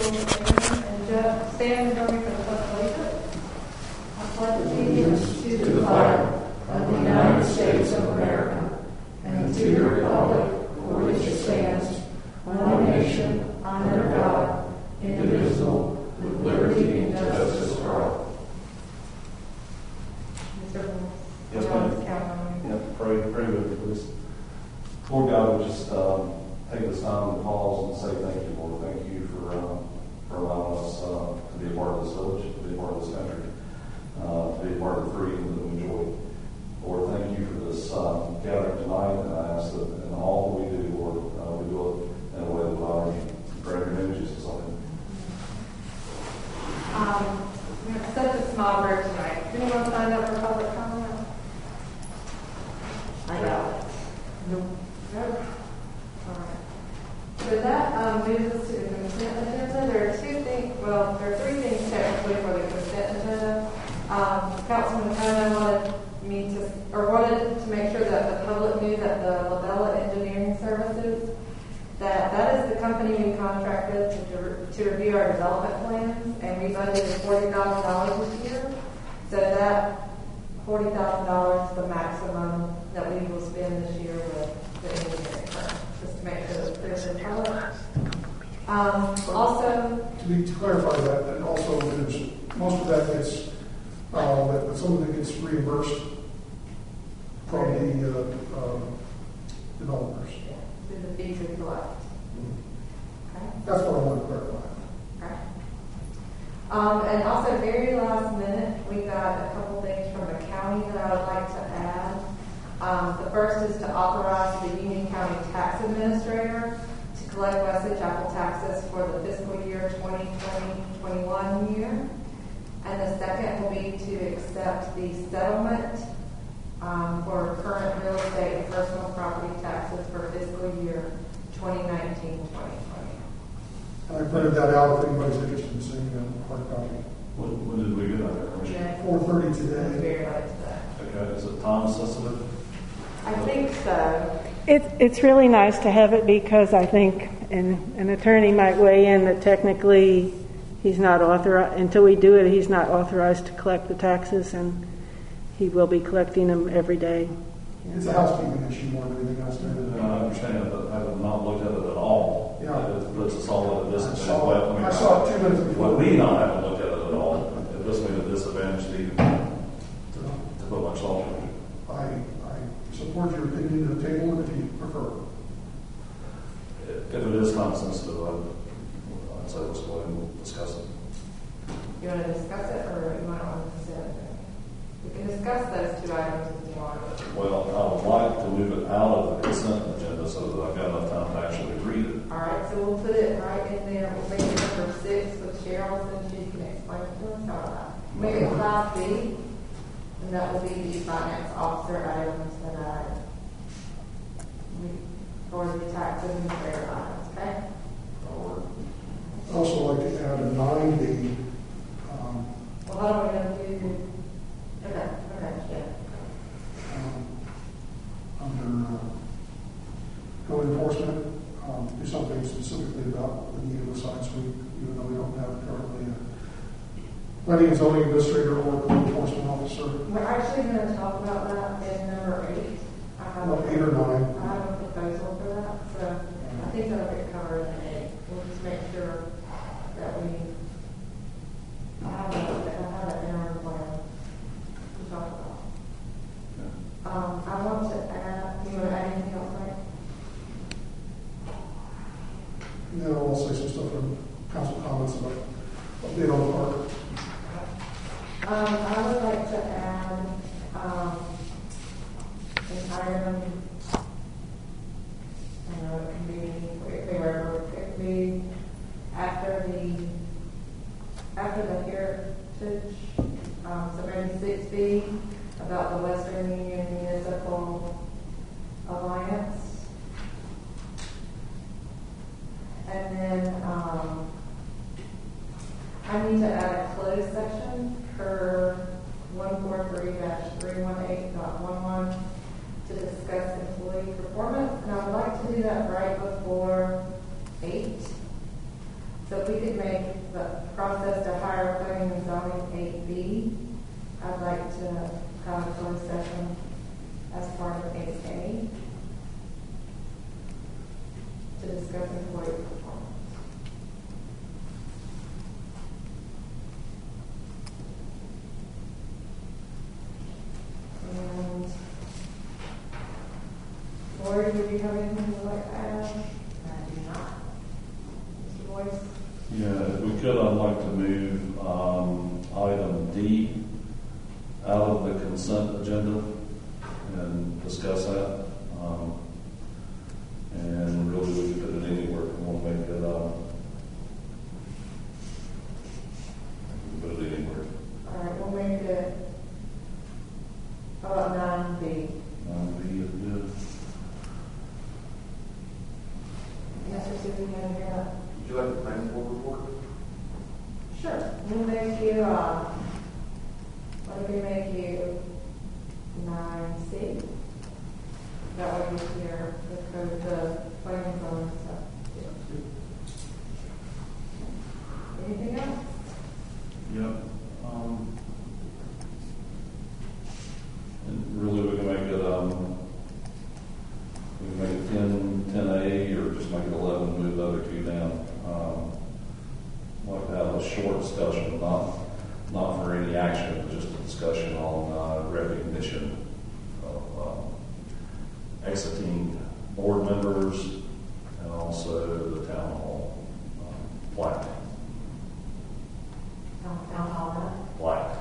and Jeff stand for the pledge. I pledge allegiance to the flag of the United States of America and to the republic for which it stands, one nation, under God, indivisible, with liberty and justice for all. Mr. Yes, ma'am. Yeah, pray with me, please. Lord God, we just take this time to pause and say thank you, Lord. Thank you for allowing us to be a part of this village, to be a part of this country, to be a part of the freedom that we enjoy. Lord, thank you for this gathering tonight, and I ask that in all that we do, Lord, we do it in a way that honors you. Pray in your name, Jesus. We have such a small group tonight. Anyone signed up for public comment? I got it. Nope. All right. So that moves us to the consent agenda. There are three things technically for the consent agenda. Councilman Kona wanted to make sure that the public knew that the Labella Engineering Services, that is the company we contracted to review our development plans, and we budgeted $40,000 this year. So that $40,000 is the maximum that we will spend this year with the engineering firm, just to make sure that there's a public. Also, to clarify that, and also there's most of that gets, but some of it gets reimbursed from the developers. through the fees we collect. Okay. That's what I want to clarify. Okay. And also, very last minute, we got a couple things from the county that I would like to add. The first is to authorize the Union County Tax Administrator to collect Wesley Chapel taxes for the fiscal year 2020-21 year. And the second will be to accept the settlement for current real estate and personal property taxes for fiscal year 2019-2020. I printed that out if anybody's interested in seeing a hard copy. When did we get that information? 4:30 today. Very late today. Okay, is it time sensitive? I think so. It's really nice to have it because I think, and an attorney might weigh in, that technically he's not authorized, until we do it, he's not authorized to collect the taxes, and he will be collecting them every day. It's a housekeeping issue more than anything else. I understand, but I have not looked at it at all. Yeah. It puts us all at a disadvantage. I saw it 2 minutes before. Well, we not haven't looked at it at all. It puts me at a disadvantage to even to put much thought into it. I support your opinion of the table if you prefer. If it is time sensitive, I'd say let's go ahead and discuss it. You want to discuss it, or you might want to consider it? We can discuss those two items if you want. Well, I would like to move it out of the consent agenda so that I've got enough time to actually read it. All right, so we'll put it right in there. We'll make it number 6 with Cheryl, so she can explain it to us. All right. Make it 5B, and that will be the finance officer items that for the tax administrator items, okay? I'd also like to add a 9B. Well, how are we going to do? Okay, yeah. Under code enforcement, do something specifically about the need of a science week, even though we don't have currently a planning and zoning administrator or code enforcement officer. We're actually going to talk about that in number 8. Well, 8 or 9. I have a proposal for that, so I think that'll get covered in 8. We'll just make sure that I have that in our plan to talk about. I want to add, you want to add anything else, Mike? Then I'll say some stuff from council comments about update on the park. I would like to add an item. I know it can be wherever. It could be after the heritage, so maybe 6B about the Western Union Municipal Alliance. And then I need to add a closed section for 143-318.11 to discuss employee performance, and I would like to do that right before 8. So if we could make the process to hire planning and zoning 8B, I'd like to have a closed session as part of 8A to discuss employee performance. And Lori, would you have anything you'd like to add? I do not. Mr. Boyce? Yeah, if we could, I'd like to move item D out of the consent agenda and discuss that. And really, we could put it anywhere. We want to make it, put it anywhere. All right, we'll make it, how about 9B? B is good. Mr. Superintendent, you have? Would you like the planning board report? Sure. We'll make you, what if we make you 9C? That way you hear the code, the planning zone and stuff. Anything else? Yep. And really, we can make it, 10A, or just make it 11, move the other two down. I'd like to have a short discussion, not for any action, but just a discussion on recognition of exiting board members and also the town hall plaque. Town hall. Plaque.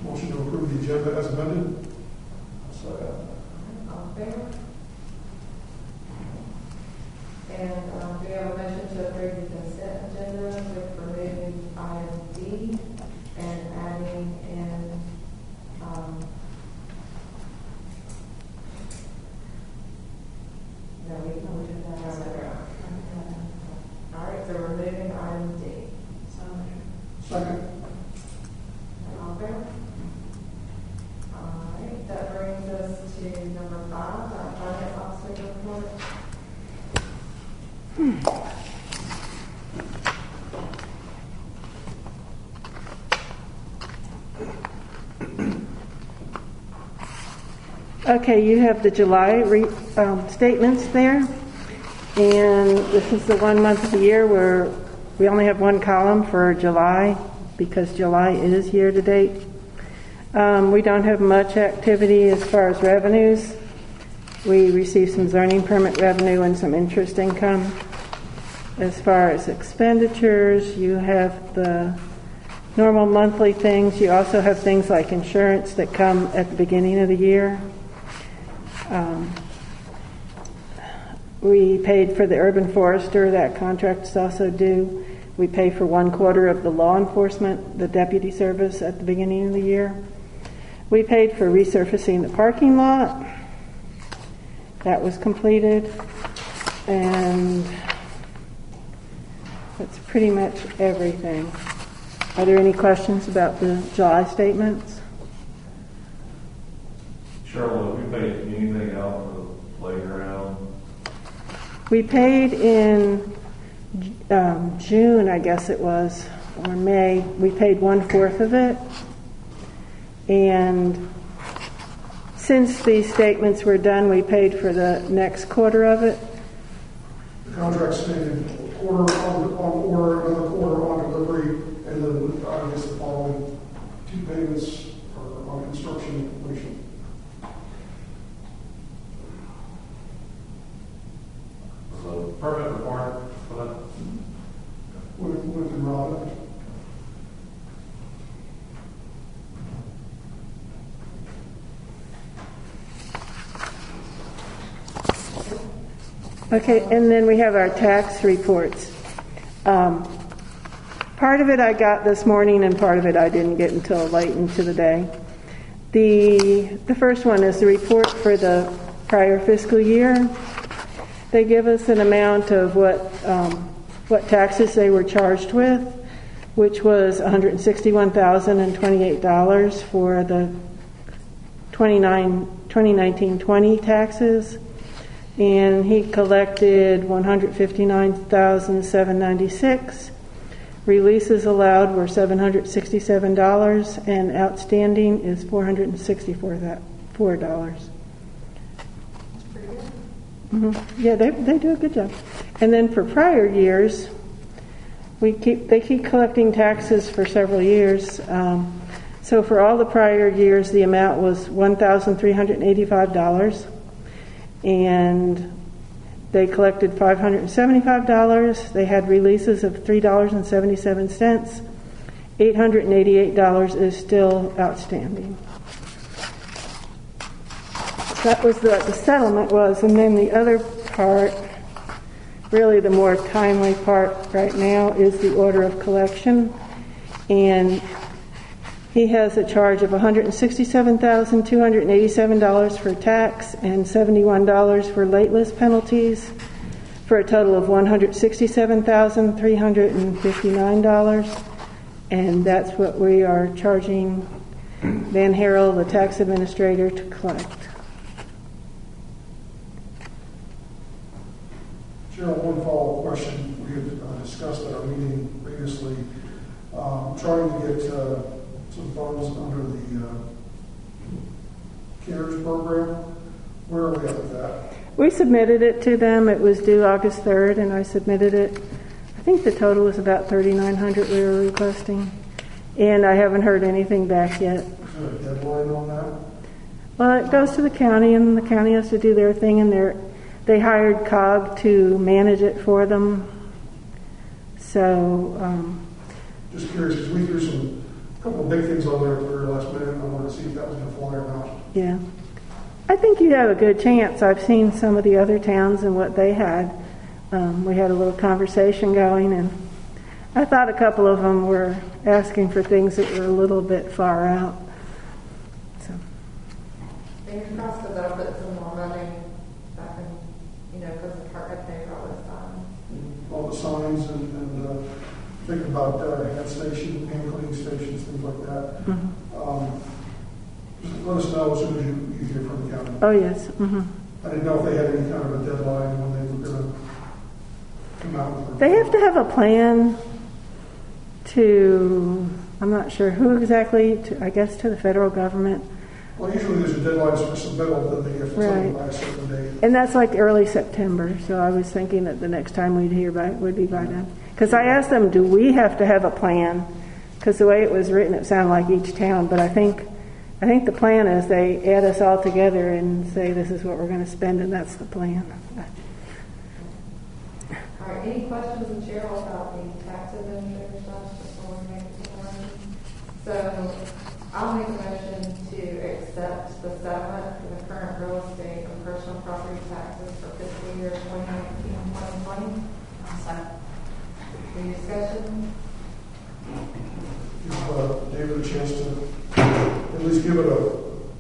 Motion to approve the agenda as amended. So, All in favor? And do we have a motion to approve the consent agenda with removing item D and adding in, no, we did that. All right, so removing item D. Second. All in favor? All right, that brings us to number 5, our finance officer report. Okay, you have the July statements there, and this is the 1 month of the year where we only have one column for July because July is year to date. We don't have much activity as far as revenues. We received some zoning permit revenue and some interest income. As far as expenditures, you have the normal monthly things. You also have things like insurance that come at the beginning of the year. We paid for the urban forester. That contract is also due. We pay for 1/4 of the law enforcement, the deputy service at the beginning of the year. We paid for resurfacing the parking lot. That was completed. And that's pretty much everything. Are there any questions about the July statements? Cheryl, have we paid anything out for the playground? We paid in June, I guess it was, or May. We paid 1/4 of it. And since these statements were done, we paid for the next quarter of it. The contract stated quarter on order, another quarter on delivery, and then I guess the following 2 payments are on construction completion. So permit required for that? With the Robin. Okay, and then we have our tax reports. Part of it I got this morning and part of it I didn't get until late into the day. The first one is the report for the prior fiscal year. They give us an amount of what taxes they were charged with. which was $161,028 for the 2019-20 taxes, and he collected $159,796. Releases allowed were $767, and outstanding is $464. That's pretty good. Yeah, they do a good job. And then for prior years, they keep collecting taxes for several years. So for all the prior years, the amount was $1,385, and they collected $575. They had releases of $3.77. $888 is still outstanding. So that was what the settlement was. And then the other part, really the more timely part right now, is the order of collection. And he has a charge of $167,287 for tax and $71 for late list penalties, for a total of $167,359. And that's what we are charging Van Harrell, the tax administrator, to collect. Cheryl, one follow-up question. We had discussed at our meeting previously, trying to get some funds under the CARES program. Where are we at with that? We submitted it to them. It was due August 3rd, and I submitted it. I think the total was about $3,900 we were requesting, and I haven't heard anything back yet. Is there a deadline on that? Well, it goes to the county, and the county has to do their thing, and they hired COG to manage it for them. So, just curious, because we threw a couple of big things on there at the very last minute. I wanted to see if that was going to fly or not. yeah. I think you have a good chance. I've seen some of the other towns and what they had. We had a little conversation going, and I thought a couple of them were asking for things that were a little bit far out. So. Fingers crossed that they'll put some more money back in, because the park up there all this time. All the signs and thinking about head station, hand cleaning stations, things like that. Just let us know as soon as you hear from the county. Oh, yes. I didn't know if they had any kind of a deadline when they were going to come out with They have to have a plan to, I'm not sure who exactly, I guess to the federal government. Well, usually there's a deadline for submittal that they have to tell by a certain date. And that's like early September, so I was thinking that the next time we'd hear back would be by then. Because I asked them, do we have to have a plan? Because the way it was written, it sounded like each town, but I think the plan is they add us all together and say this is what we're going to spend, and that's the plan. All right, any questions with Cheryl about the tax administrator stuff before we make the motion? So I'll make a motion to accept the settlement for the current real estate and personal property taxes for fiscal year 2019-2020. Any discussion? Give David a chance to at least give it a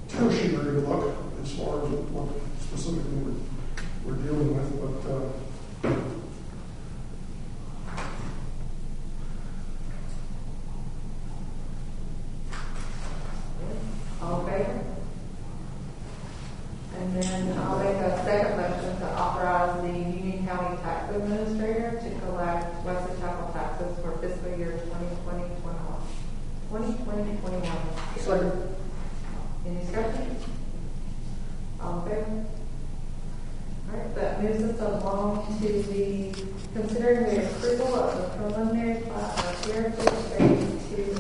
tertiary look as far as what specifically we're dealing with, but All in favor? And then I'll make a second motion to authorize the Union County Tax Administrator to collect Wesley Chapel taxes for fiscal year 2020-21. second. Any discussion? All in favor? All right, that moves us along to considering the approval of the preliminary plat of Fairfield Phase 2A.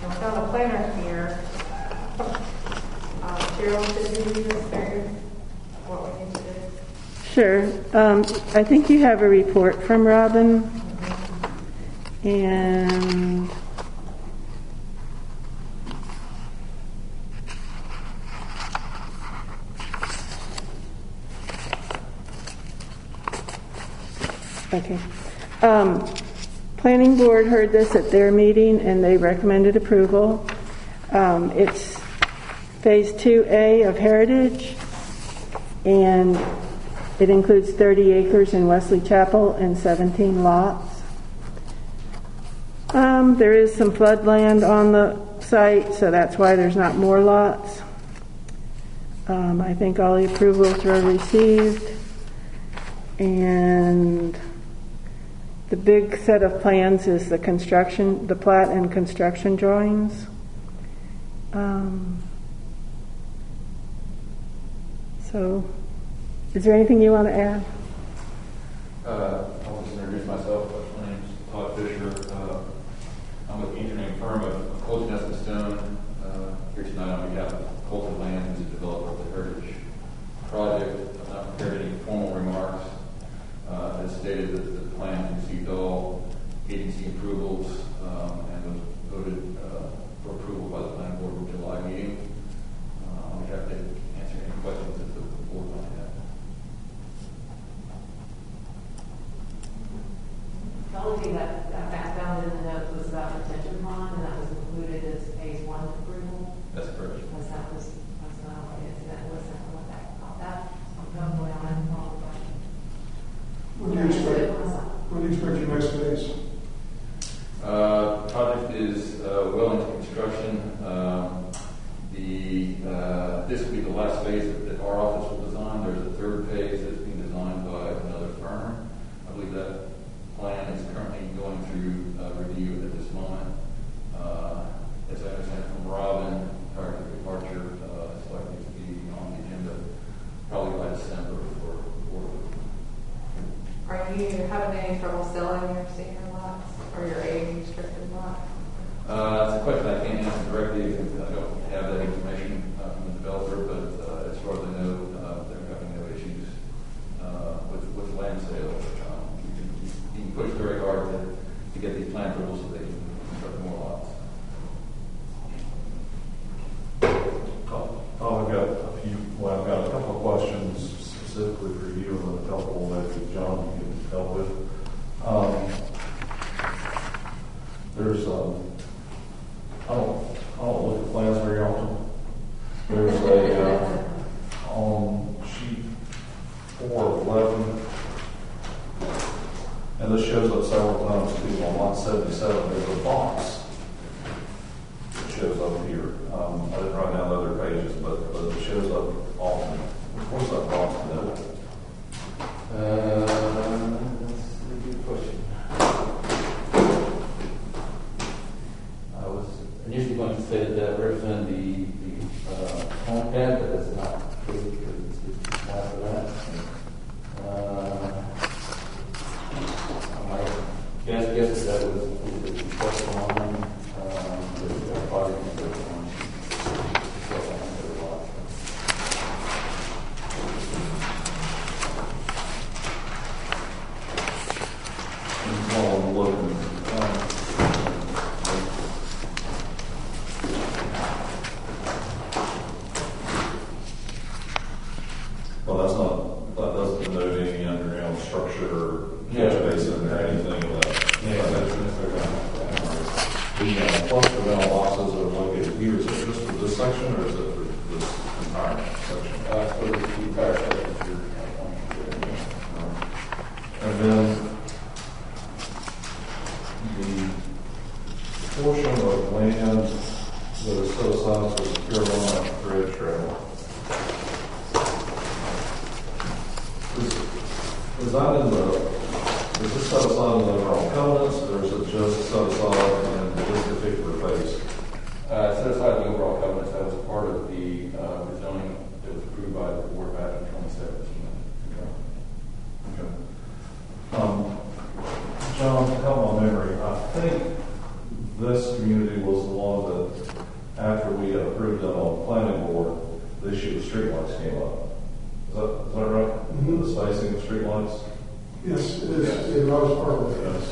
I've got a planner here. Cheryl, did you read this through? What we need to do? Sure. I think you have a report from Robin. And okay. Planning board heard this at their meeting and they recommended approval. It's Phase 2A of Heritage, and it includes 30 acres in Wesley Chapel and 17 lots. There is some floodland on the site, so that's why there's not more lots. I think all the approvals were received. And the big set of plans is the construction, the plat and construction drawings. So, is there anything you want to add? I'll just introduce myself. My name is Todd Fisher. I'm with the engineering firm of Colton Estes Stone. Here tonight on behalf of Colton Land, who's a developer of the Heritage Project. I've not prepared any formal remarks. As stated, that the plan received all agency approvals and was voted for approval by the planning board in the July meeting. I'll be happy to answer any questions that the board might have. The only thing that I found in the notes was about retention pond, and that was included as phase 1 approval. That's correct. Because that was, that's not what it is, that wasn't what that, about that. So I'm going on and on. When do you expect your next phase? Project is well into construction. This will be the last phase that our office will design. There's a third phase that's being designed by another firm. I believe that plan is currently going through review at this moment. As I understand from Robin, prior to departure, it's likely to be on the agenda probably by December for board. Are you having any trouble selling your senior lots or your age restricted lots? It's a question I can't answer directly because I don't have that information from the developer, but as far as I know, they're having no issues with land sales. You can push very hard to get these plan approvals so they can construct more lots. I've got a couple of questions specifically for you and a couple that John can help with. There's I don't look at plans very often. There's a on sheet 4 of 11, and this shows up several times too. On lot 77, there's a box that shows up here. I didn't write down the other pages, but it shows up often. What's that box denote? That's a good question. I was initially going to say that represented the home pad, but that's not true because it's after that. My guess is that was the first one. The project was the first one. While I'm looking, well, that doesn't denote any underground structure or catch basin or anything of that. The cluster metal boxes that are located here, is it just for this section or is it for this entire section? For the entire section. And then the portion of land that is set aside for secure line bridge trail. Is that in the, is this set aside in the overall covenants, or is it just set aside in this particular phase? Set aside the overall covenants, that was part of the zoning that was approved by the board back in 2017. Okay. John, help my memory. I think this community was the one that, after we had approved it on the planning board, the issue of streetlights came up. Is that right? Mm-hmm. The spacing of streetlights? Yes, it is. It was part of it. Yes.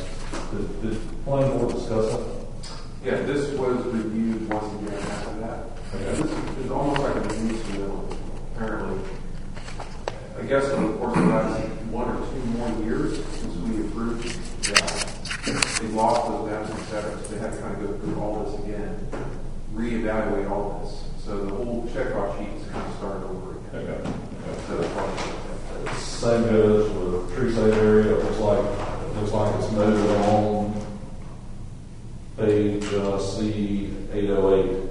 Did planning board discuss it? Yeah, this was reviewed once again after that. Okay. This is almost like a review submittal, apparently. I guess in the course of the last 1 or 2 more years since we approved that, they lost those maps, et cetera, so they had to kind of go through all this again, reevaluate all this. So the whole checkoff sheet is kind of started over again. Okay. So that's part of it. Same goes with tree save area. It looks like it's noted on page C808,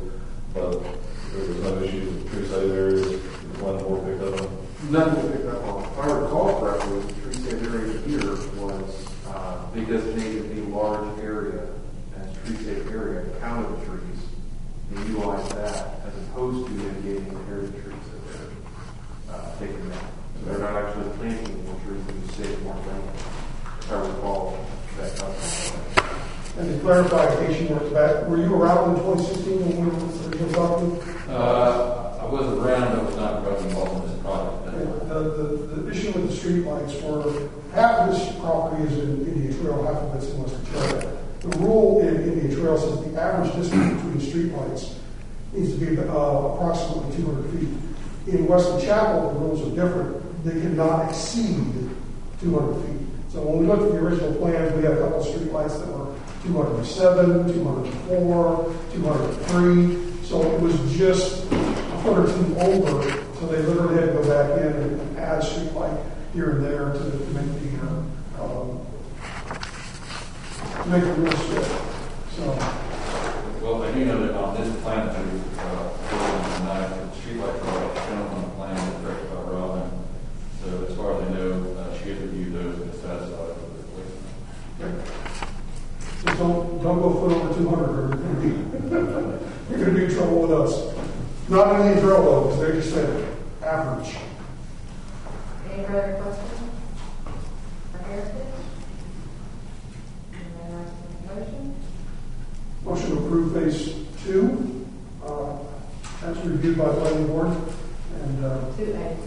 but there was no issue with tree save areas. The planning board picked up on. Nothing to pick up on. If I recall correctly, the tree save area here was, they designated a large area as tree save area, counted the trees, and utilized that as opposed to mitigating the area of trees that they're taking down. So they're not actually planting more trees to save more land. If I recall that concept. And to clarify, in case you weren't back, were you around in 2016 when we were talking? I was around, I was not really involved in this project. The issue with the streetlights were half of this property is in Indian Trail, half of it's in Western Trail. The rule in Indian Trail says the average distance between streetlights needs to be approximately 200 feet. In Western Chapel, the rules are different. They cannot exceed 200 feet. So when we looked at the original plans, we had a couple of streetlights that were 207, 204, 203. So it was just a foot or two over. So they literally had to go back in and add a streetlight here and there to make the rules fit. So, Well, I do know that on this plan that we tonight, the streetlights are shown on the plan that's directed by Robin. So as far as I know, she has reviewed those and is satisfied with the replacement. so don't go foot over 200 or you're going to be in trouble with us. Not in the drill though, because they just said average. Any further questions for Heritage? Motion? Motion to approve phase 2, as reviewed by the planning board. And, 2A.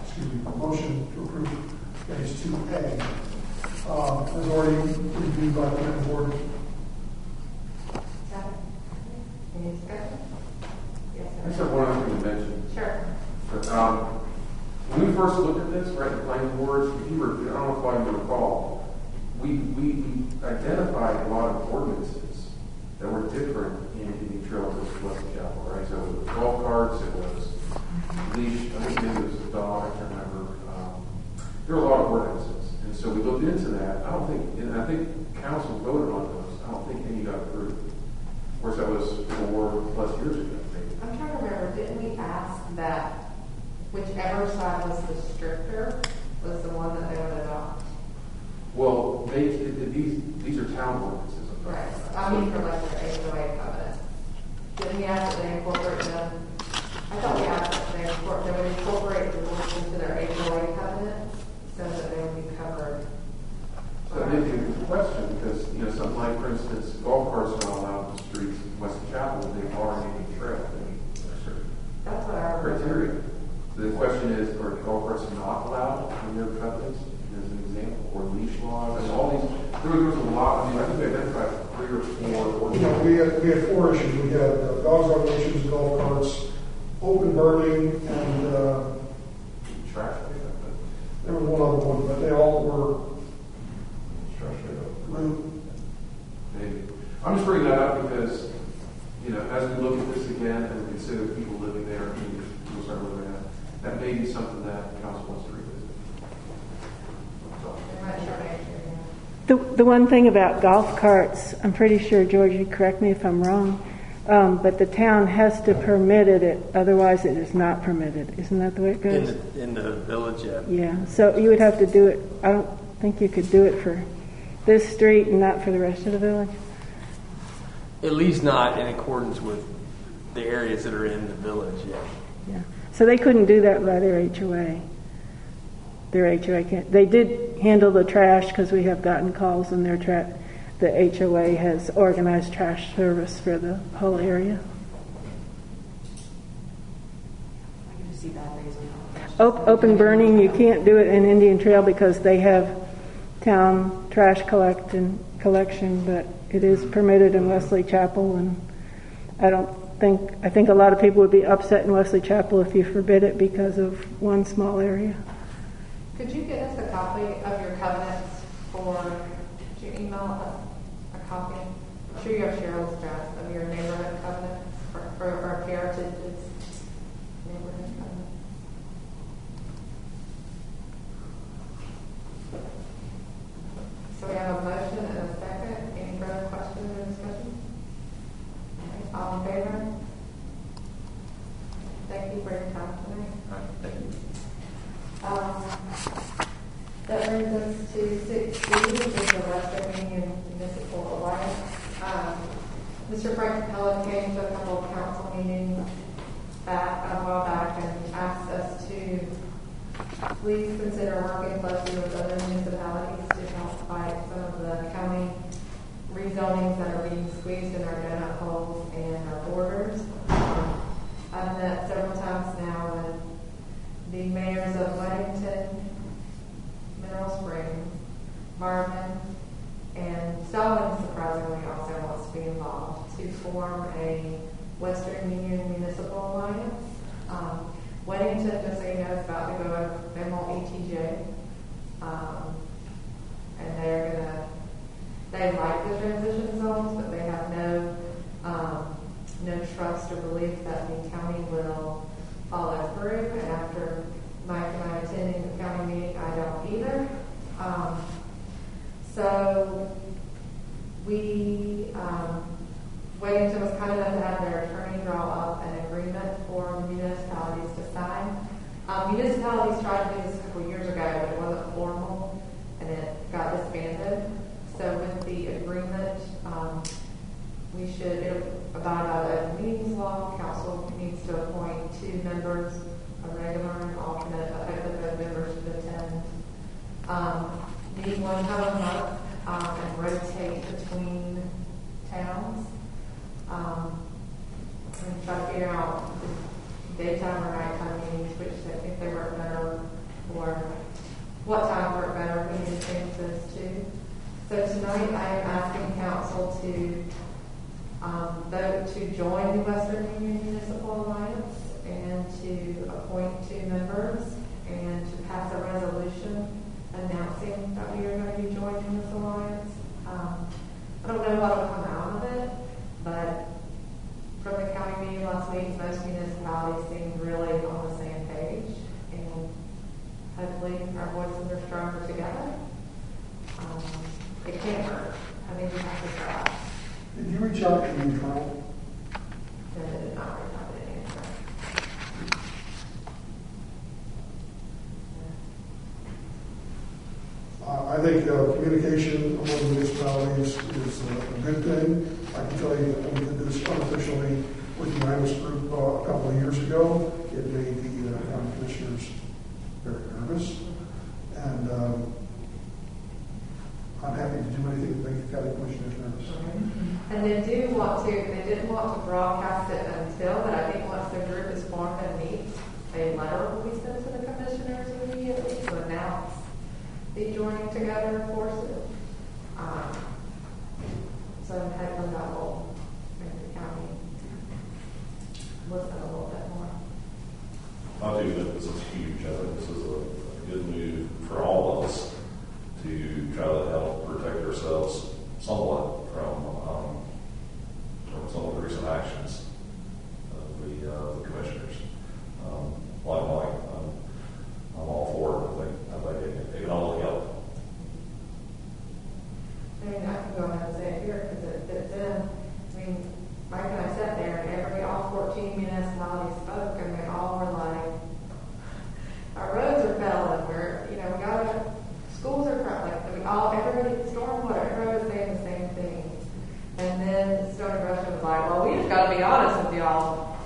excuse me, motion to approve phase 2A, as already reviewed by the planning board. Second. Any discussion? Yes, I just sir. have one other thing to mention. Sure. When we first looked at this, right, the planning boards, if you were, I don't know if you recall, we identified a lot of ordinances that were different in Indian Trail versus Western Chapel, right? So it was golf carts, it was leash, I think it was a dog, I can't remember. There were a lot of ordinances. And so we looked into that. And I think council voted on those. I don't think any got approved. Of course, that was 4+ years ago, maybe. I'm trying to remember, didn't we ask that whichever side was the stricter was the one that they would adopt? Well, these are town ordinances. Right. I mean, for like their HOA covenant. Didn't we ask that they incorporate them? I thought we asked that they would incorporate the rules into their HOA covenant so that they would be covered. So that may be a question because, something like, for instance, golf carts are not allowed in the streets in Western Chapel. They are in Indian Trail. They meet certain That's what I remember. criteria. The question is, are golf carts not allowed in their covenants, as an example, or leash laws, and all these? There was a lot. I think we identified 3 or 4 ordinances. We had 4 issues. We had dogs on leashes, golf carts, open burning, and Trash pickup, there was one other one, but they all were trash pickup. rude. Maybe. I'm just bringing that up because, as we look at this again and we consider people living there, and people start living there, that may be something that council wants to revisit. So, I'm not sure I agree. The one thing about golf carts, I'm pretty sure, George, you correct me if I'm wrong, but the town has to permit it, otherwise it is not permitted. Isn't that the way it goes? In the village, yeah. Yeah, so you would have to do it, I don't think you could do it for this street and not for the rest of the village. At least not in accordance with the areas that are in the village, yeah. Yeah, so they couldn't do that by their HOA. Their HOA can't. They did handle the trash because we have gotten calls and the HOA has organized trash service for the whole area. I can just see that reason. Open burning, you can't do it in Indian Trail because they have town trash collection, but it is permitted in Wesley Chapel, and I think a lot of people would be upset in Wesley Chapel if you forbid it because of one small area. Could you get us a copy of your covenants could you email us a copy? I'm sure you have Cheryl's address of your neighborhood covenants for our Heritage's neighborhood covenant. So we have a motion and a second. Any further questions or discussion? council meeting back, a while back, and asked us to please consider working closely with other municipalities to help fight some of the county rezonings that are being squeezed in our donut holes and our borders. I've met several times now with the mayors of Weddington, Mineral Springs, Marvin, and Stelling, surprisingly, also wants to be involved to form a Western Union Municipal Alliance. Weddington, just so you know, is about to go to MLETJ, and they like the transition zones, but they have no trust or belief that the county will follow through. And after Mike and I attending the county meeting, I don't either. So Weddington was kind enough to have their attorney draw up an agreement for municipalities to sign. Municipalities tried to do this a couple years ago, but it wasn't formal, and it got disbanded. So with the agreement, it'll abide by the open meetings law. Council needs to appoint 2 members, a regular and alternate, but hopefully both members should attend. Meet one time a month and rotate between towns. And try to figure out daytime or nighttime meetings, which if they work better, or what time work better. We need to change those too. So tonight I am asking council to vote to join the Western Union Municipal Alliance and to appoint 2 members and to pass a resolution announcing that we are going to be joining this alliance. I don't know what will come out of it, but from the county meeting last week, most municipalities seem really on the same page, and hopefully our voices are stronger together. It can't hurt. I think we have to try. Did you reach out to the internal? No, they did not reach out to any answer. I think communication among municipalities is a good thing. I can tell you that we did this unofficially with the Ionis group a couple of years ago. It made the county commissioners very nervous. And I'm happy to do anything to make the county commissioners nervous. And they didn't want to broadcast it until, but I think once the group is formed and meets, a letter will be sent to the commissioners immediately to announce the joining together forces. So hopefully that will make the county listen a little bit more. I do think this is huge. I think this is a good move for all of us to try to help protect ourselves somewhat from some of the recent actions of the commissioners. Like Mike, I'm all for it. I think it can only help. I mean, I can go ahead and say it here because it fits in. I mean, Mike and I sat there and all 14 municipalities spoke, and they all were like, our roads are failing, schools are everybody, stormwater, everybody was saying the same thing. And then Stony Brush was like, well, we just got to be honest with y'all.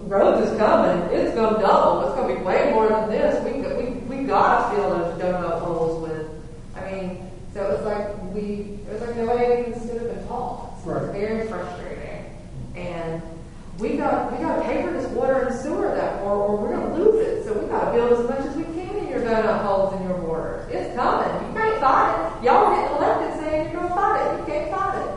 Roads is coming. It's going to double. It's going to be way more than this. We got to fill those donut holes with. I mean, so it was like nobody even stood up and talked. So it was very frustrating. And we got to pay for this water and sewer or we're going to lose it. So we got to build as much as we can in your donut holes in your borders. It's coming. You can't fight it. Y'all are getting elected saying you're going to fight it. You can't fight it.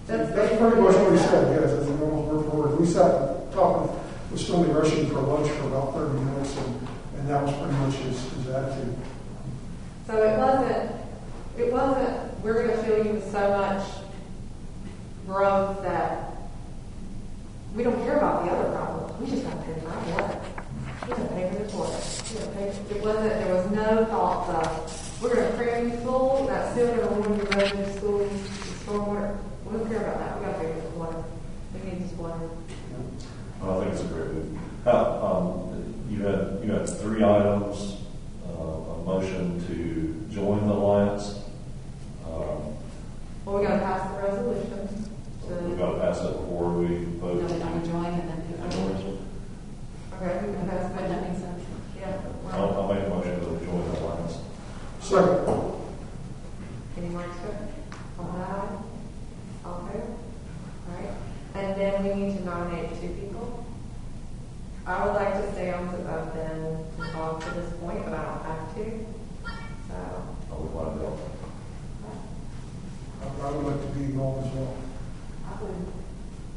That's pretty much what he said, yes, as a normal word for word. We sat talking with Stony Rushing for lunch for about 30 minutes, and that was pretty much his attitude. So it wasn't, we're going to fill you with so much growth that we don't care about the other problems. We just got to pay for our water. We got to pay for this water. There was no thought of, we're going to cram you full, that's still going to ruin your road in schools, stormwater. We don't care about that. We got to pay for this water. We need this water. Well, I think it's a great move. You had 3 items, a motion to join the alliance. Well, we got to pass the resolution. We've got to pass it before we vote. No, we join and then then we need to nominate 2 people. I would like to stay on since I've been involved to this point, but I don't have to. So, I would want to go. I would like to be involved as well.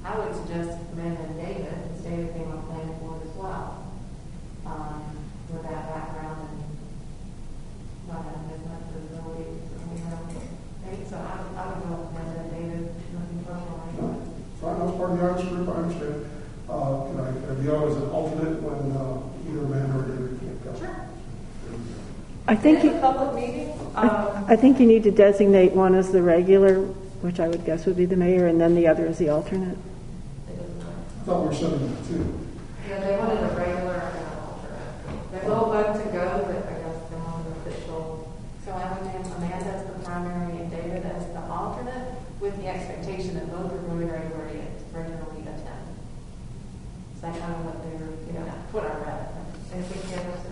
I would suggest Amanda and David, since David came on planning board as well, with that background and not having as much visibility as we have. So I would go with Amanda and David, nothing personal. Fine, I was part of the Irish group, I understand. Can I be on as an alternate when either Amanda or David can't go? sure. I think It's a public meeting. I think you need to designate one as the regular, which I would guess would be the mayor, and then the other as the alternate. It doesn't matter. I thought we were setting that too. Yeah, they wanted a regular and an alternate. They will vote to go, but I guess they want an official. So I would name Amanda as the primary and David as the alternate, with the expectation that both are going to regularly attend. Is that kind of what they were, what I read? And if we can't, so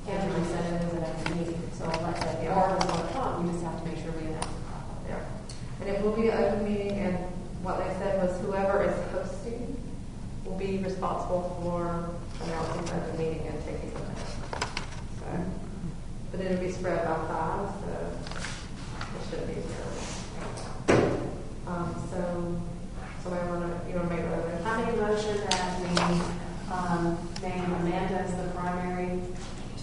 Andrew said it was at every meeting, so like that, the order is going to come, we just have to make sure we announce it. yeah. And it will be an open meeting, and what they said was whoever is hosting will be responsible for announcing the open meeting and taking the minutes. So, but it'll be spread by 5, so it should be terrible. So I want to, make a I make a motion that we name Amanda as the primary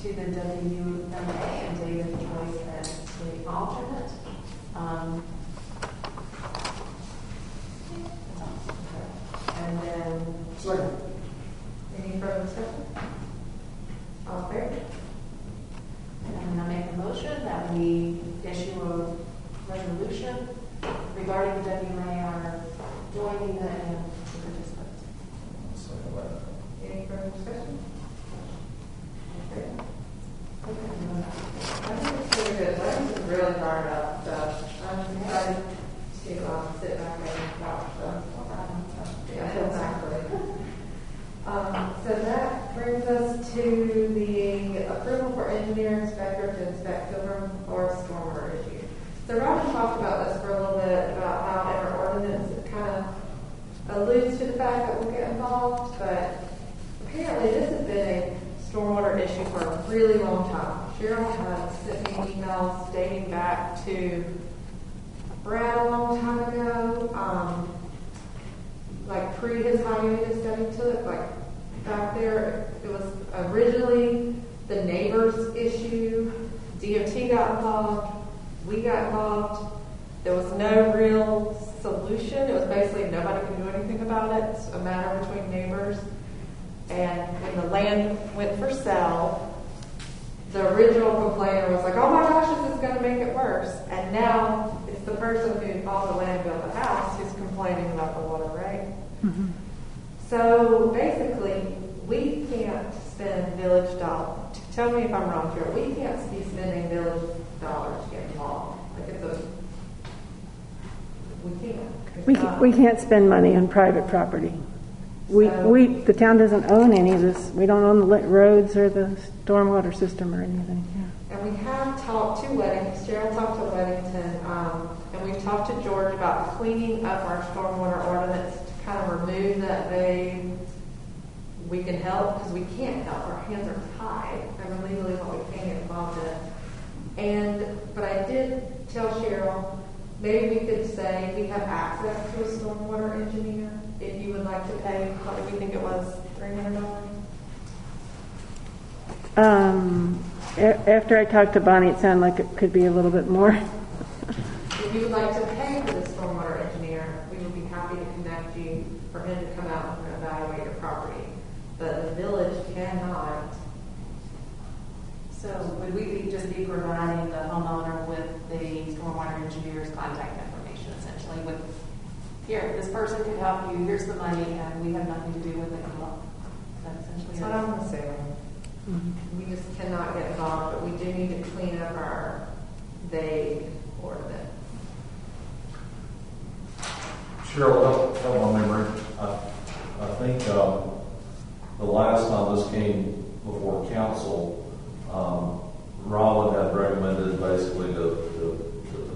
to the WMA and David Joyce as the alternate. And then, Second. Any further discussion? All in favor? and I make a motion that we issue a resolution regarding the WMA joining the participants. Second that. Any further discussion? Okay. I think it's pretty good. I think it's really fired up, so I'm excited to sit back and watch them. Yeah, exactly. So that brings us to the approval for engineer inspector to inspect Pilgrim Forest stormwater issue. So Roger talked about this for a little bit, about how in our ordinance it kind of alludes to the fact that we'll get involved, but apparently this has been a stormwater issue for a really long time. Cheryl had sent me emails dating back to Brad a long time ago, like pre his hiatus that he took, like back there, it was originally the neighbors issue. DOT got involved, we got involved. There was no real solution. It was basically nobody can do anything about it. It's a matter between neighbors. And when the land went for sale, the original complainer was like, oh my gosh, this is going to make it worse. And now it's the person who bought the land and built the house who's complaining about the water, right? Mm-hmm. So basically, we can't spend village dollars. Tell me if I'm wrong here. We can't be spending village dollars to get involved. Like we can't. It's We can't spend money on private property. The town doesn't own any of this. We don't own the roads or the stormwater system or anything. Yeah. And we have talked to Weddington, Cheryl talked to Weddington, and we've talked to George about cleaning up our stormwater ordinance to kind of remove that we can help, because we can't help. Our hands are tied. I mean, legally what we can get involved in. But I did tell Cheryl, maybe we could say we have access to a stormwater engineer if you would like to pay, what did we think it was, $300? After I talked to Bonnie, it sounded like it could be a little bit more. If you would like to pay for the stormwater engineer, we would be happy to connect you for him to come out and evaluate your property. But the village cannot. So would we just be providing the homeowner with the stormwater engineer's contact information, essentially, with, here, this person can help you, here's the money, and we have nothing to do with it. That's essentially That's what I'm assuming. Mm-hmm. We just cannot get involved, but we do need to clean up our vague ordinance. Cheryl, help my memory. I think the last time this came before council, Rollin had recommended basically to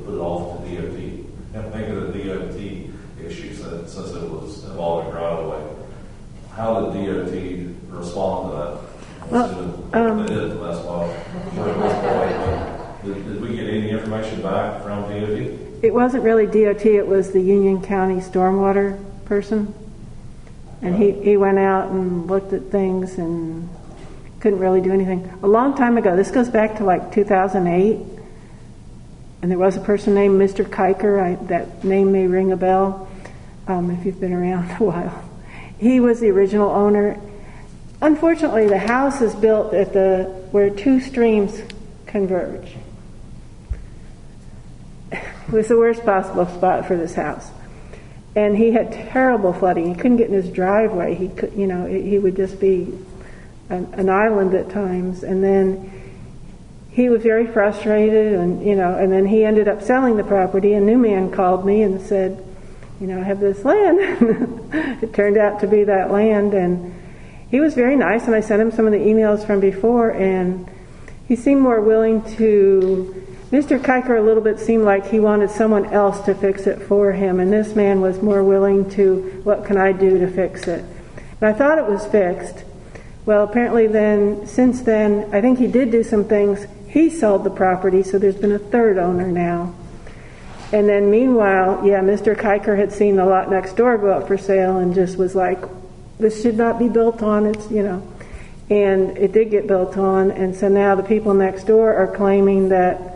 put it off to DOT and make it a DOT issue since it was wasn't really DOT, it was the Union County stormwater person. And he went out and looked at things and couldn't really do anything. A long time ago, this goes back to like 2008, and there was a person named Mr. Kiker. That name may ring a bell if you've been around a while. He was the original owner. Unfortunately, the house is built at where two streams converge. It was the worst possible spot for this house. And he had terrible flooding. He couldn't get in his driveway. He could, he would just be an island at times. And then he was very frustrated, and and then he ended up selling the property. A new man called me and said, I have this land. It turned out to be that land, and he was very nice. And I sent him some of the emails from before, and he seemed more willing to. Mr. Kiker a little bit seemed like he wanted someone else to fix it for him, and this man was more willing to, what can I do to fix it? And I thought it was fixed. Well, apparently since then, I think he did do some things. He sold the property, so there's been a third owner now. And then meanwhile, Mr. Kiker had seen the lot next door go up for sale and just was like, this should not be built on, and it did get built on, and so now the people next door are claiming that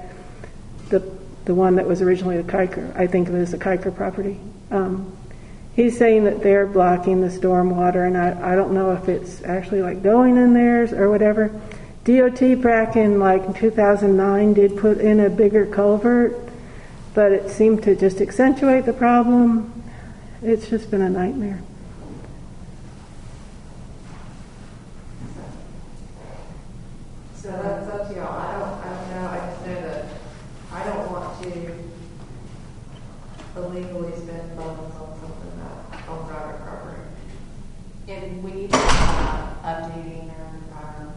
the one that was originally the Kiker, I think it was the Kiker property. He's saying that they're blocking the storm water, and I don't know if it's actually like going in theirs or whatever. DOT back in 2009 did put in a bigger culvert, but it seemed to just accentuate the problem. It's just been a nightmare. So that's up to y'all. I don't know. I just know that I don't want to illegally spend funds on something that on private property. And we need to updating our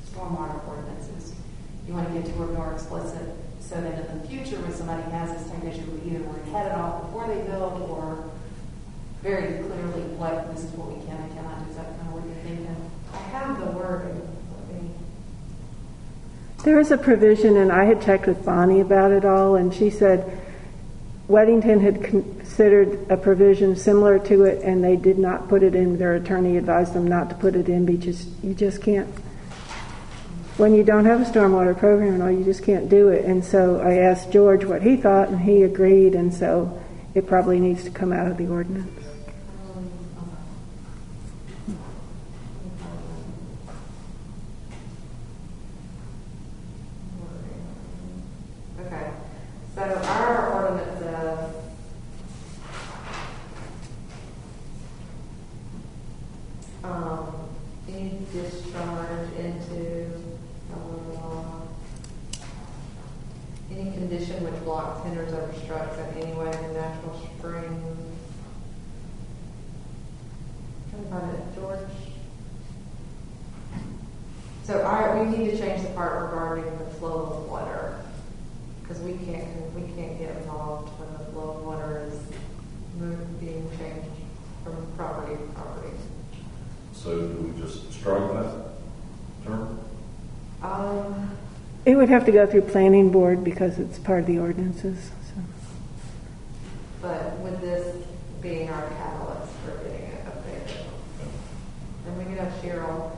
stormwater ordinances. You want to get to where more explicit so that in the future when somebody has this type of issue, either we're headed off before they build or very clearly this is what we can and cannot do. Is that kind of what you're thinking? I have the word. There is a provision, and I had checked with Bonnie about it all, and she said Weddington had considered a provision similar to it, and they did not put it in. Their attorney advised them not to put it in because you just can't. When you don't have a stormwater program and all, you just can't do it. And so I asked George what he thought, and he agreed, and so it probably needs to come out of the ordinance. Okay, so our ordinance says any discharge into any condition which blocks, hinders, or obstructs in any way the natural springs. Can you find it, George? So we need to change the part regarding the flow of water. Because we can't get involved when the flow of water is being changed from property to property. So do we just strike that term? It would have to go through planning board because it's part of the ordinances. So. But with this being our catalyst for getting it updated, and we can have Cheryl,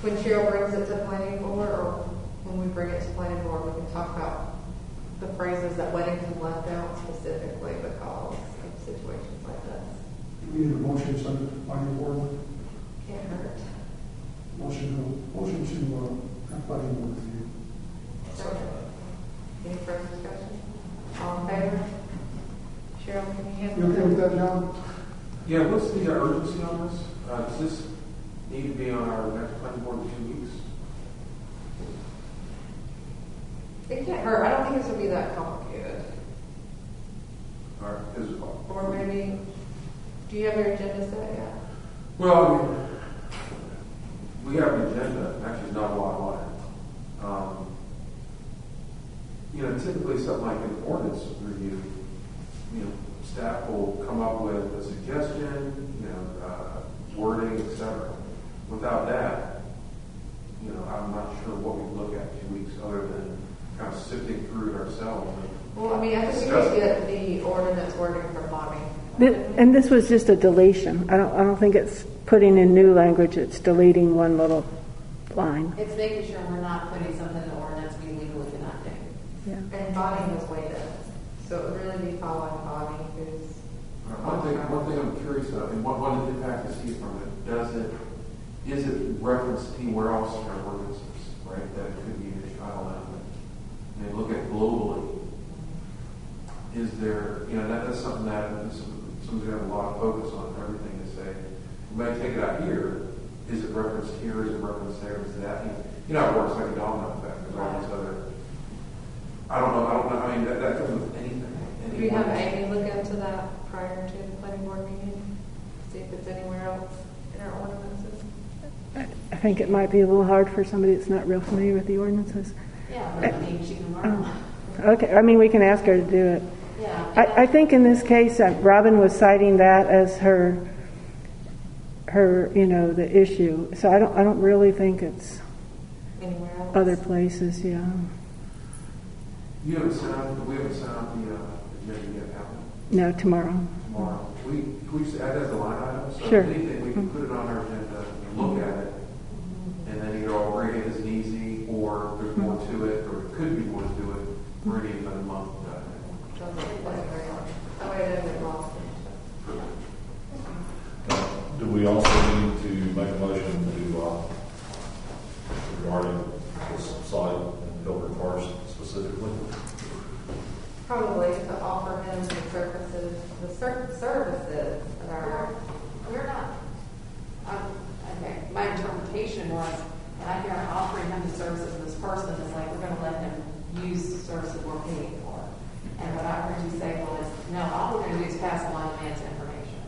when Cheryl brings it to planning board, or when we bring it to planning board, we can talk about the phrases that Weddington left out specifically because of situations like this. We need a motion to send it to planning board. Can't hurt. Motion to have planning board review. Any further discussion? All in favor? Cheryl, can you handle You okay with that, John? Yeah, what's the urgency on this? Does this need to be on our next planning board in 2 weeks? It can't hurt. I don't think this would be that complicated. All right, Or maybe, do you have your agenda set yet? well, I mean, we have an agenda. Actually, not a lot on it. Typically something like an ordinance review, staff will come up with a suggestion, wording, etc. Without that, I'm not sure what we look at 2 weeks other than kind of sifting through it ourselves. Well, I think we could get the And this was just a deletion. I don't think it's putting in new language. It's deleting one little line. It's making sure we're not putting something in the ordinance we legally cannot do. Yeah. And Bonnie was way down. So it would really be following Bonnie, who's. One thing I'm curious about, and what impact is he from it? Is it referenced anywhere else in our ordinances, right? That could be an issue. I don't know. And they look at globally. Is there, that's something that someone's going to have a lot of focus on everything to say, we might take it out here. Is it referenced here? Is it referenced there? Is that, it works like a domino effect. There's all these other, I don't know. I mean, that comes with anything. Do we have Amy look into that prior to the planning board meeting? See if it's anywhere else in our ordinances? I think it might be a little hard for somebody that's not real familiar with the ordinances. Yeah, but I mean, she can learn. Okay, I mean, we can ask her to do it. Yeah. I think in this case, Robin was citing that as her, the issue. So I don't really think it's Anywhere else? other places, yeah. We haven't sent out the agenda yet, have we? No, tomorrow. Tomorrow. Can we just add that as a line item? So Sure. if anything, we can put it on our agenda, look at it, and then either all agree it is easy, or there's more to it, or it could be more to it, or any other month. That way it doesn't get lost. Do we also need to make a motion to, regarding this site and Pilgrim Forest specifically? Probably to offer him the services that are. We're not. Okay. My interpretation was, when I hear offering him the services of this person, it's like we're going to let him use the services we're paying for. And what I heard you say was, no, all we're going to do is pass along the man's information,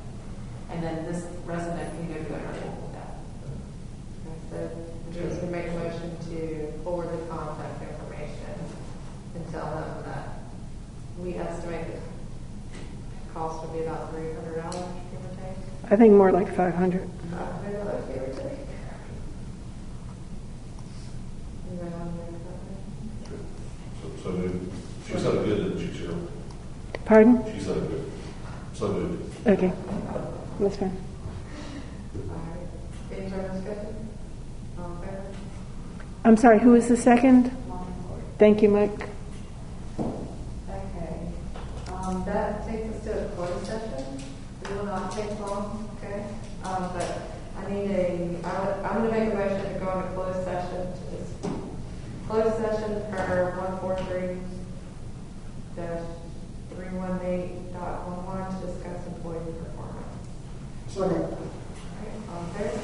and then this resident can go do everything with that. So just to make a motion to forward the contact information and tell them that we estimate the cost would be about $300, give or take. I think more like 500. $500, give or take. Anybody want to make a comment? So moved. She said it good, didn't she, Cheryl? Pardon? She said it good. So moved. Okay, that's fine. All right. Any further discussion? All in favor? I'm sorry, who was the second? Thank you, Mike. Okay. That takes us to a closed session. It will not take long, okay? But I'm going to make a motion to go into closed session. Closed session per 143-318.11 to discuss employee performance. Second. All right, all in favor?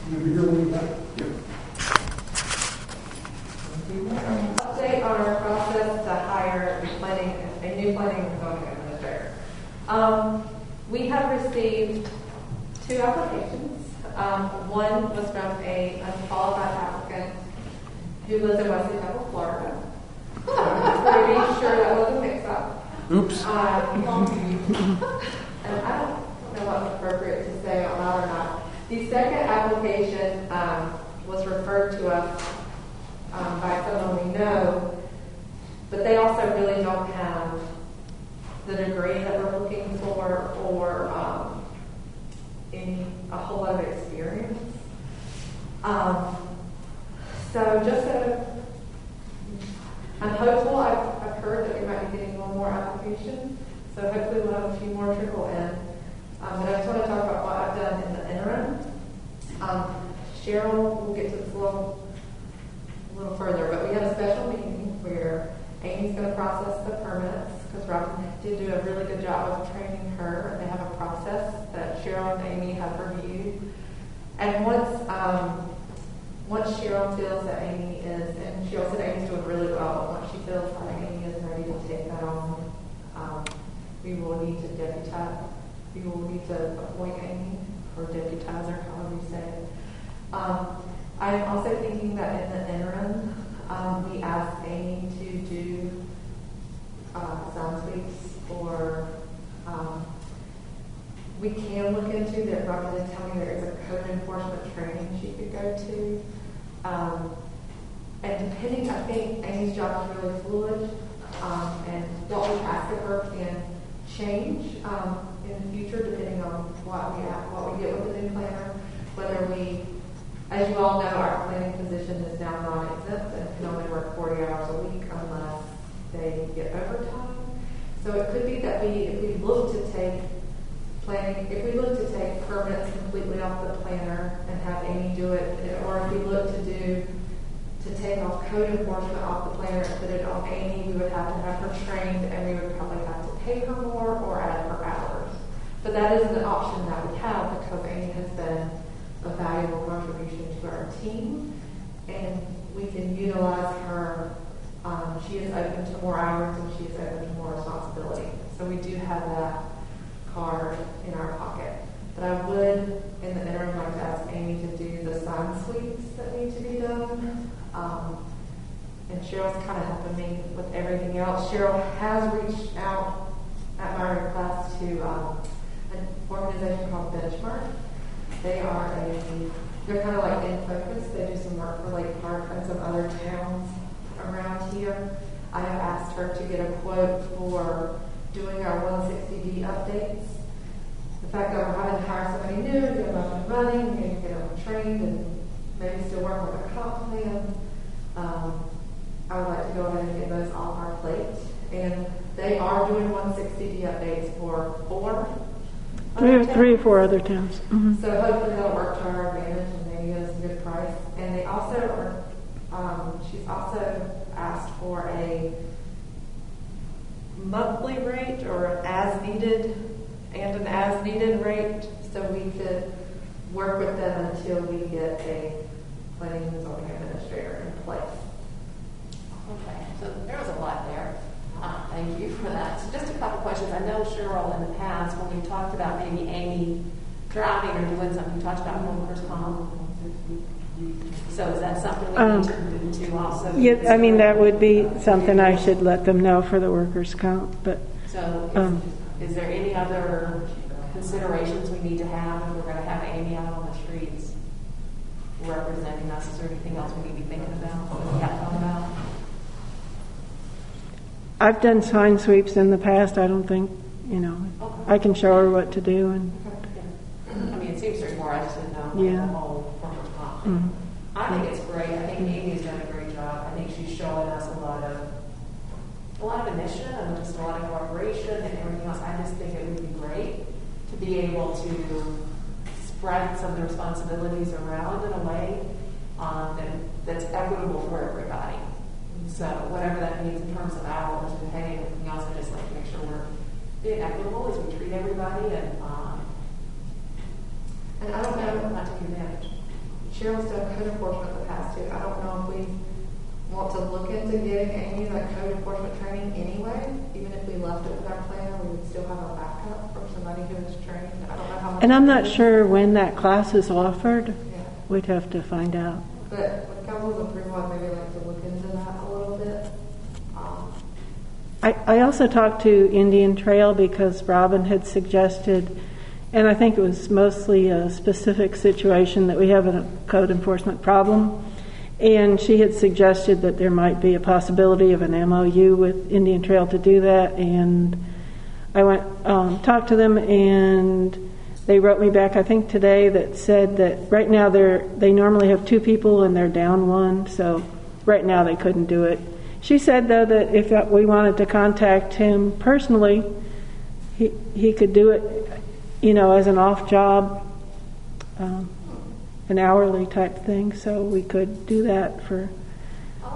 You'll be here when we back? Update on our process to hire a new planning and zoning administrator. We have received 2 applications. One was from an unqualified applicant who lives in Wesley Temple, Florida. Pretty sure that was a mix-up. Oops. And I don't know what's appropriate to say on that or not. The second application was referred to us by someone we know, but they also really don't have the degree that we're looking for or a whole lot of experience. So just I'm hopeful. I've heard that we might be getting one more application, so hopefully we'll have a few more trickle in. But I just want to talk about what I've done in the interim. Cheryl will get to this a little further, but we had a special meeting where Amy's going to process the permits because Robin did do a really good job of training her. They have a process that Cheryl and Amy have reviewed, and once Cheryl feels that Amy is, and Cheryl said Amy's doing really well, but once she feels like Amy is ready to take that on, we will need to deputize. We will need to appoint Amy or deputize her, however you say it. I'm also thinking that in the interim, we ask Amy to do sound sweeps, or we can look into that. Robin did tell me there is a code enforcement training she could go to. And and depending, I think Amy's job is really fluid, and what we ask of her can change in the future depending on what we get with the new planner. Whether we, as you all know, our planning position is now non-exempt and can only work 40 hours a week unless they get overtime. So it could be that if we look to take permits completely off the planner and have Amy do it, or if we look to take off code enforcement off the planner and put it on Amy, we would have to have her trained and we would probably have to pay her more or add her hours. But that is an option that we have because Amy has been a valuable contribution to our team and we can utilize her. She is open to more hours and she is open to more responsibility. So we do have that card in our pocket. But I would, in the interim, like to ask Amy to do the sign sweeps that need to be done. And Cheryl's kind of helping me with everything else. Cheryl has reached out at my request to an organization called Benchmark. They're kind of like in focus. They do some work for Lake Park and some other towns around here. I have asked her to get a quote for doing our 160D updates. The fact that we're having to hire somebody new, get them up and running, we need to get them trained and maybe still work on their comp plan. I would like to go ahead and get those off our plate. And they are doing 160D updates for 3 or 4 other towns. Mm-hmm. So hopefully that'll work to our advantage and maybe get us a good price. And they also are, she's also asked for a monthly rate or an as needed rate so we could work with them until we get a planning and zoning administrator in place. Okay, so there was a lot there. Thank you for that. So just a couple questions. I know, Cheryl, in the past, when we talked about maybe Amy driving or doing something, we talked about workers' comp. So is that something we need to do also? Yeah, I mean, that would be something I should let them know for the workers' comp. But so is there any other considerations we need to have if we're going to have Amy out on the streets representing us? Is there anything else we need to be thinking about that we haven't thought about? I've done sign sweeps in the past. I don't think, I can show her what to do. And I mean, it seems straightforward. I just didn't know Yeah. the whole workers' comp. Mm-hmm. I think it's great. I think Amy's done a great job. I think she's showing us a lot of initiative and just a lot of cooperation and everything else. I just think it would be great to be able to spread some of the responsibilities around in a way that's equitable for everybody. So whatever that means in terms of hours and pay and everything else, I just like to make sure we're being equitable as we treat everybody and I don't know, not taking advantage. Cheryl's done code enforcement in the past too. I don't know if we want to look into getting Amy that code enforcement training anyway. Even if we left it with our planner, we would still have a backup from somebody who is trained. I don't know how much. And I'm not sure when that class is offered. Yeah. We'd have to find out. But with council's approval, I'd maybe like to look into that a little bit. I also talked to Indian Trail because Robin had suggested, and I think it was mostly a specific situation that we have a code enforcement problem, and she had suggested that there might be a possibility of an MOU with Indian Trail to do that, and I went talked to them, and they wrote me back, I think today, that said that right now they normally have 2 people and they're down 1, so right now they couldn't do it. She said, though, that if we wanted to contact him personally, he could do it, as an off job, an hourly type thing. So we could do that for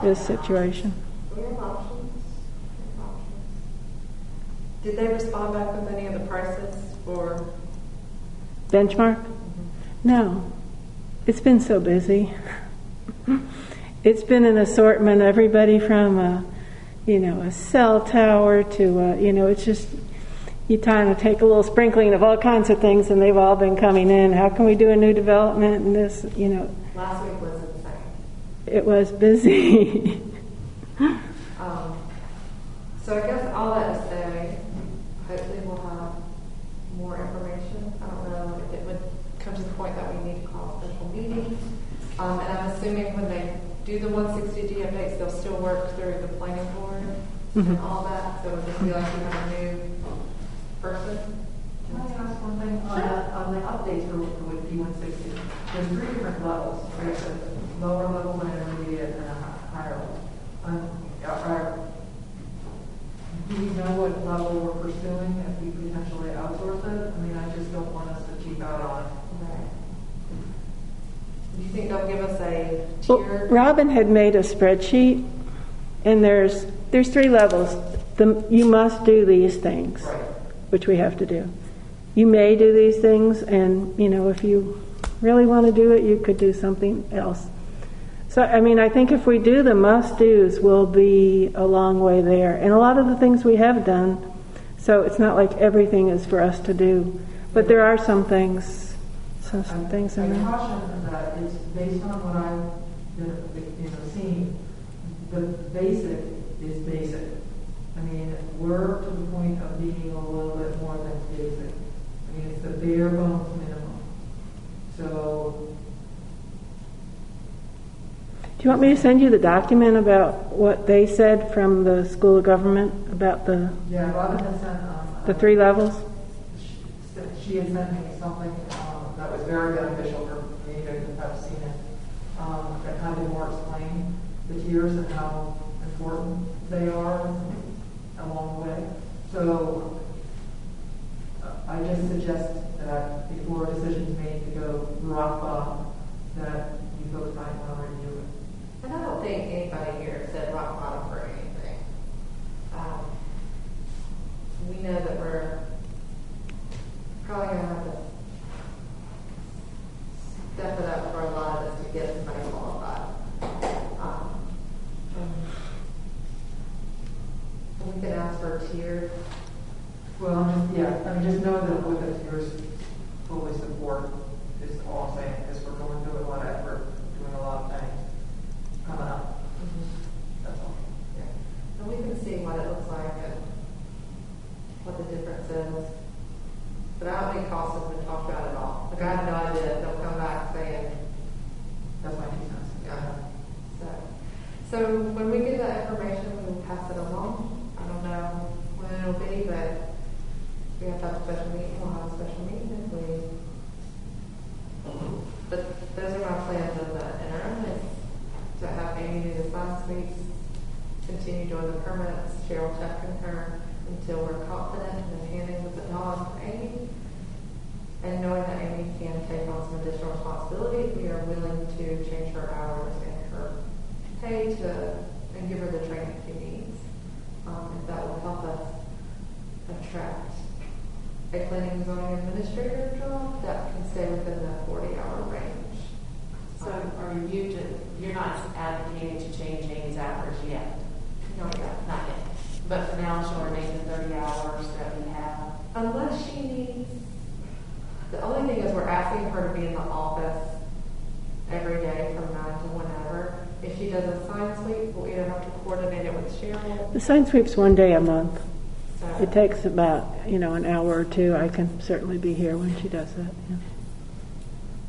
this situation. We have options. Did they respond back with any of the prices for Benchmark? No. It's been so busy. It's been an assortment, everybody from a cell tower to, it's just, you kind of take a little sprinkling of all kinds of things, and they've all been coming in. How can we do a new development and this, Last week was insane. It was busy. So I guess all that to say, hopefully we'll have more information. I don't know if it would come to the point that we need to call a special meeting. And I'm assuming when they do the 160D updates, they'll still work through the planning board and all that, so it'll just be like you have a new person. Can I ask one thing? On the updates with P160, there's 3 different levels, right? A lower level, an intermediate, and a higher level. Do we know what level we're pursuing if we potentially outsource it? I mean, I just don't want us to cheap out on it. Do you think they'll give us a Well, tier? Robin had made a spreadsheet, and there's 3 levels. You must do these things, Right. which we have to do. You may do these things, and if you really want to do it, you could do something else. So, I mean, I think if we do the must-dos, we'll be a long way there. And a lot of the things we have done, so it's not like everything is for us to do. But there are some things in I there. caution that it's based on what I've seen. The basic is basic. I mean, we're to the point of being a little bit more than basic. I mean, it's the bare bones minimum. So, Do you want me to send you the document about what they said from the School of Government about the yeah, Robin has sent the 3 levels? She had sent me something that was very beneficial for me to have seen it. That kind of more explain the tiers and how important they are along the way. So I just suggest that before a decision is made to go rock bottom, that you folks might want to review it. And I don't think anybody here said rock bottom for anything. We know that we're probably going to have to step it up for a lot of this to get somebody qualified. And we can ask for a tier. Well, just know that with us, yours fully support is all I'm saying, because we're going through a lot of effort, doing a lot of things coming up. That's all. Yeah. And we can see what it looks like and what the difference is. But I don't think cost has been talked about at all. Like, I have no idea. They'll come back saying, That's my 2 cents. yeah. So when we get that information, we will pass it along. I don't know when it'll be, but we have to have a special meeting. We'll have a special meeting if we. But those are my plans in the interim, is to have Amy do the science weeks, continue doing the permits, Cheryl checking her until we're confident in handing the baton to Amy. And knowing that Amy can take on some additional responsibility, we are willing to change her hours and her pay and give her the training she needs. If that will help us attract a planning and zoning administrator job that can stay within that 40-hour range. So you're not advocating to change Amy's hours yet? Not yet. Not yet. But for now, she'll remain the 30 hours that we have. Unless she needs, the only thing is we're asking her to be in the office every day from 9 to whenever. If she does a science week, we'll either have to coordinate it with Cheryl. The sign sweep's 1 day a month. So, It takes about, an hour or 2. I can certainly be here when she does that. Yeah.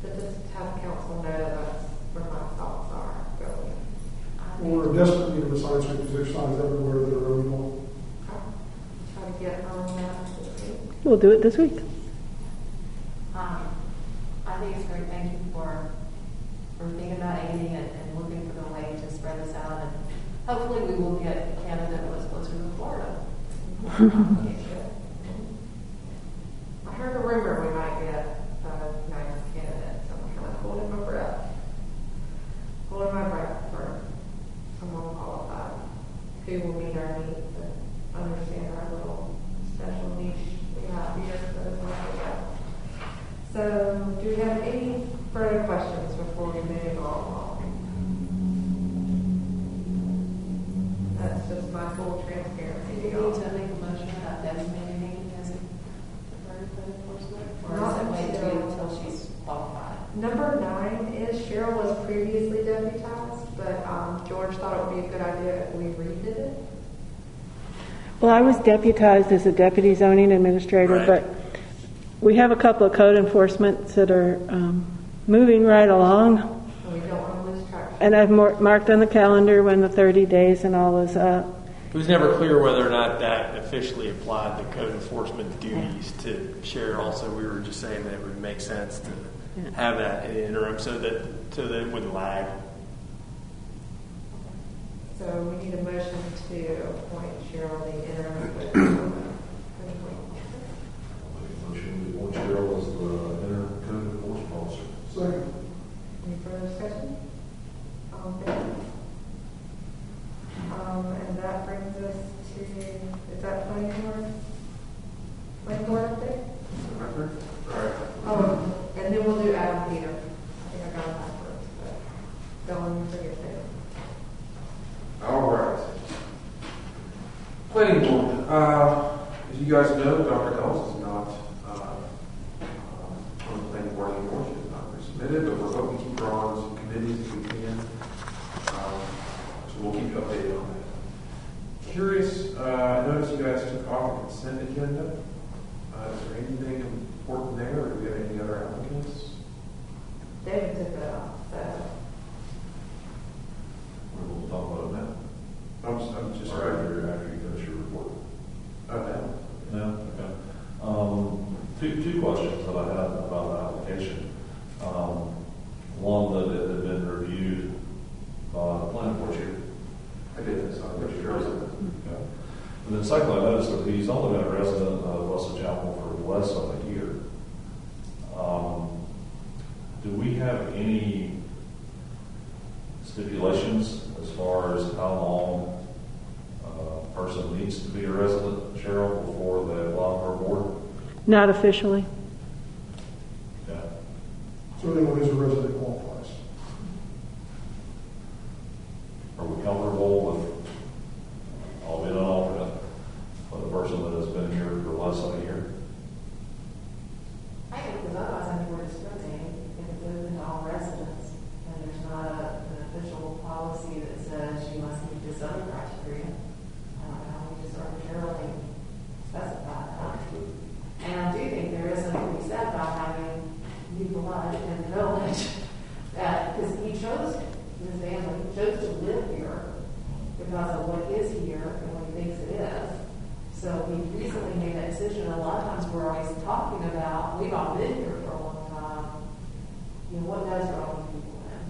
but just have council know that's where my thoughts are going. We're desperately in the science week, because there's signs everywhere that are illegal. Try to get on that this week. We'll do it this week. I think it's great. Thank you for thinking about Amy and looking for the way to spread this out. And hopefully we will get a candidate that's closer to Florida. I heard a rumor we might get a nice candidate, so I'm kind of holding my breath. Holding my breath for someone qualified who will meet our needs and understand our little special niche we have here that is what we have. So, do we have any further questions before we move on? That's just my full transparency. Do you need to make a motion about designating Amy as a preferred code enforcement? Or Not is it wait until- until she's qualified? Number 9 is Cheryl was previously deputized, but George thought it would be a good idea if we redid it. Well, I was deputized as a deputy zoning administrator, Right. but we have a couple of code enforcements that are moving right along. And we don't want to lose traction. And I've marked on the calendar when the 30 days and all is up. It was never clear whether or not that officially applied to code enforcement duties to share. Also, we were just saying that it would make sense to have that in the interim so that it wouldn't lag. So we need a motion to appoint Cheryl the interim. Motion to appoint Cheryl as the interim code enforcement officer. Second. Any further discussion? All in favor? And that brings us to, is that planning board? Planning board update? Oh, and then we'll do Adam Peter. I think I got it backwards, but don't forget that. All right. Planning board. As you guys know, Dr. Ellis is not on the planning board anymore. She is not resubmitted, but we're hoping to keep her on some committees if we can. So we'll keep you updated on that. Curious, I noticed you guys took off the consent agenda. Is there anything important there, or do we have any other applicants? David took that off, so. We'll talk about it now. I'm just All right, after you finish your report. no. No? Okay. Two questions that I had about the application. One, that it had been reviewed by the planning board chair. I did. So I'm sure. Okay. And then secondly, I noticed that he's only been a resident of Wesley Chapel for less than a year. Do we have any stipulations as far as how long a person needs to be a resident, Cheryl, before they apply for a board? Not officially. Yeah. So anyone who's a resident qualifies. Are we comfortable with, albeit an alternate, with a person that has been here for less than a year? I think because otherwise I think we're discriminating if it goes into all residents and there's not an official policy that says you must meet this other criteria. I don't know how we just arbitrarily specify that. And I do think there is something to be said about having new blood in the village. Because he chose, Ms. Vanley, he chose to live here because of what is here and what he thinks it is. So we recently made that decision. A lot of times we're always talking about, we've all been here for a long time, you know, what does draw people in?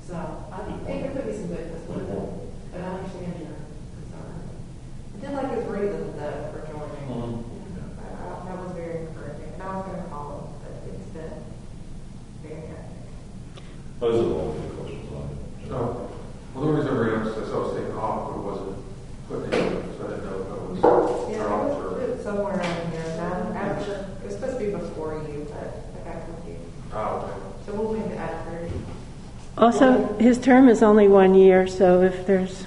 So I think there could be some goodness with it, but I understand your concern. I did like his reason though for joining. That was very encouraging. And I was going to follow, but it's been very hectic. Those are all good questions on it. No. Well, the reason I read it, I saw it was taken off, but it wasn't put in, so I didn't know if it was Yeah, dropped it or. was somewhere in here. After, it was supposed to be before you, but I got confused. Oh, okay. So we'll make it after. Also, his term is only 1 year, so if there's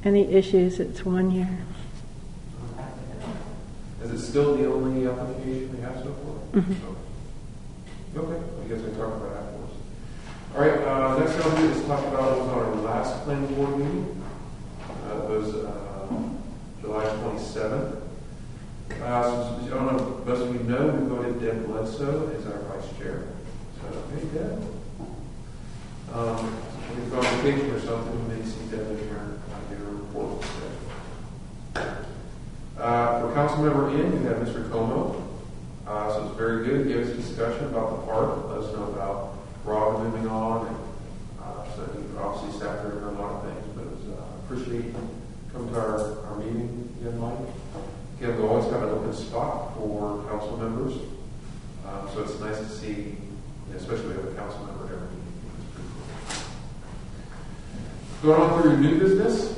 any issues, it's 1 year. Is it still the only application we have so far? Mhm. Okay, I guess we can talk about it afterwards. All right, next thing I'll do is talk about what was on our last planning board meeting. It was July 27th. So, I don't know, most of you know, we voted Deb Bledsoe as our vice chair. So, hey, Deb. If you've gone on vacation or something, you may see Deb in here, give her a report. For council member in, we have Mr. Como. So it's very good. He gave us a discussion about the park. Let us know about Robin moving on. And, so he obviously sat there and heard a lot of things, but it was, appreciate you coming to our meeting again, Mike. Again, we always have an open spot for council members. So it's nice to see, especially we have a council member every meeting. Going on through new business,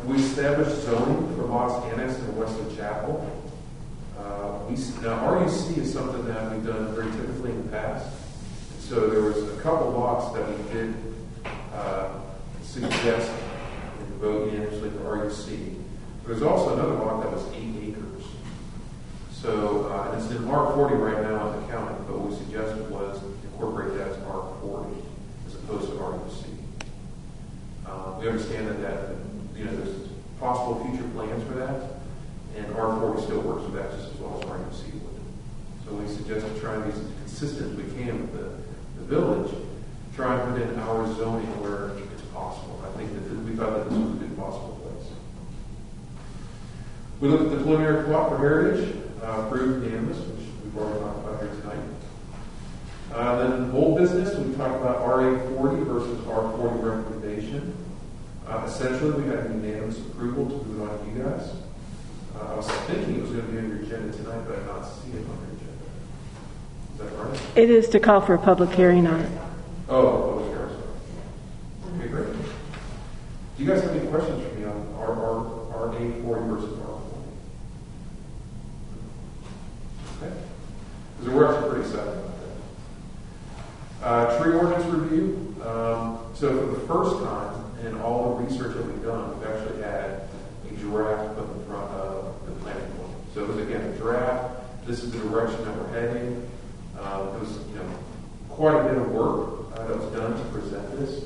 we established zoning for lots annexed in Wesley Chapel. Now, RUC is something that we've done very typically in the past. So there was a couple lots that we did suggest and vote unanimously for RUC. There's also another lot that was 8 acres. So and it's in R40 right now in the county, but what we suggested was incorporate that as R40 as opposed to RUC. We understand that there's possible future plans for that, and R40 still works with that just as well as RUC would. So we suggest to try and be as consistent as we can with the village, try and put in our zoning where it's possible. I think that we thought that this was a good possible place. We looked at the preliminary plot for Heritage, approved unanimous, which we've already talked about here tonight. Then old business, we talked about RA40 versus R40 recommendation. Essentially, we had unanimous approval to move it on to you guys. I was thinking it was going to be on your agenda tonight, but I did not see it on your agenda. Is that right? It is to call for a public hearing on it. Oh, okay, great. Do you guys have any questions for me on RA40 versus R40? Okay. Because we're actually pretty excited about that. Tree ordinance review. So for the first time in all the research that we've done, we've actually had a draft put in front of the planning board. So it was, again, a draft. This is the direction that we're heading. It was, quite a bit of work that was done to present this.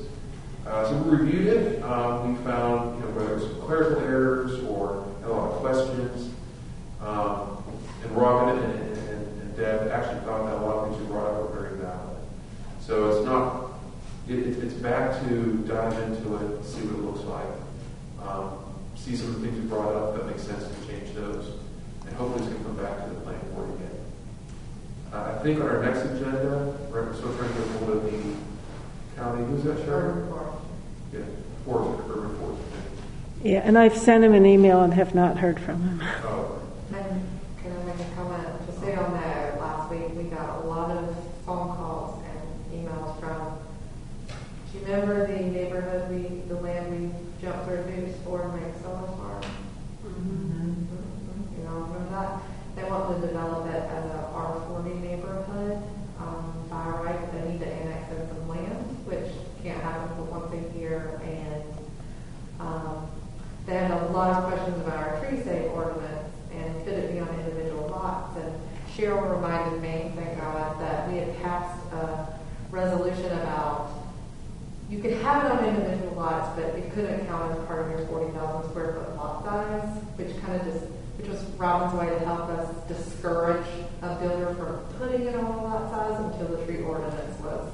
So we reviewed it. We found, whether it was some clerical errors or a lot of questions. And Robin and Deb actually thought that a lot of things we brought up were very valid. So it's not, it's back to dive into it, see what it looks like, see some of the things we brought up that make sense to change those, and hopefully it's going to come back to the planning board again. I think on our next agenda, we're still trying to get hold of the county, who's that, Sharon? Yeah, urban forest. Yeah, and I've sent him an email and have not heard from him. Oh, And can I make a comment? To say on that, last week we got a lot of phone calls and emails from, do you remember the neighborhood, the land we jumped through hoops for to make solar farm? You know, remember that? They want to develop it as a R40 neighborhood. By right, they need to annex in some land, which can't happen but once a year. And they had a lot of questions about our tree save ordinance and could it be on individual lots. And Cheryl reminded me, thank God, that we had passed a resolution about you could have it on individual lots, but it couldn't count as part of your 40,000 square foot lot size, which was Robin's way to help us discourage a builder from putting it on a lot size until the tree ordinance was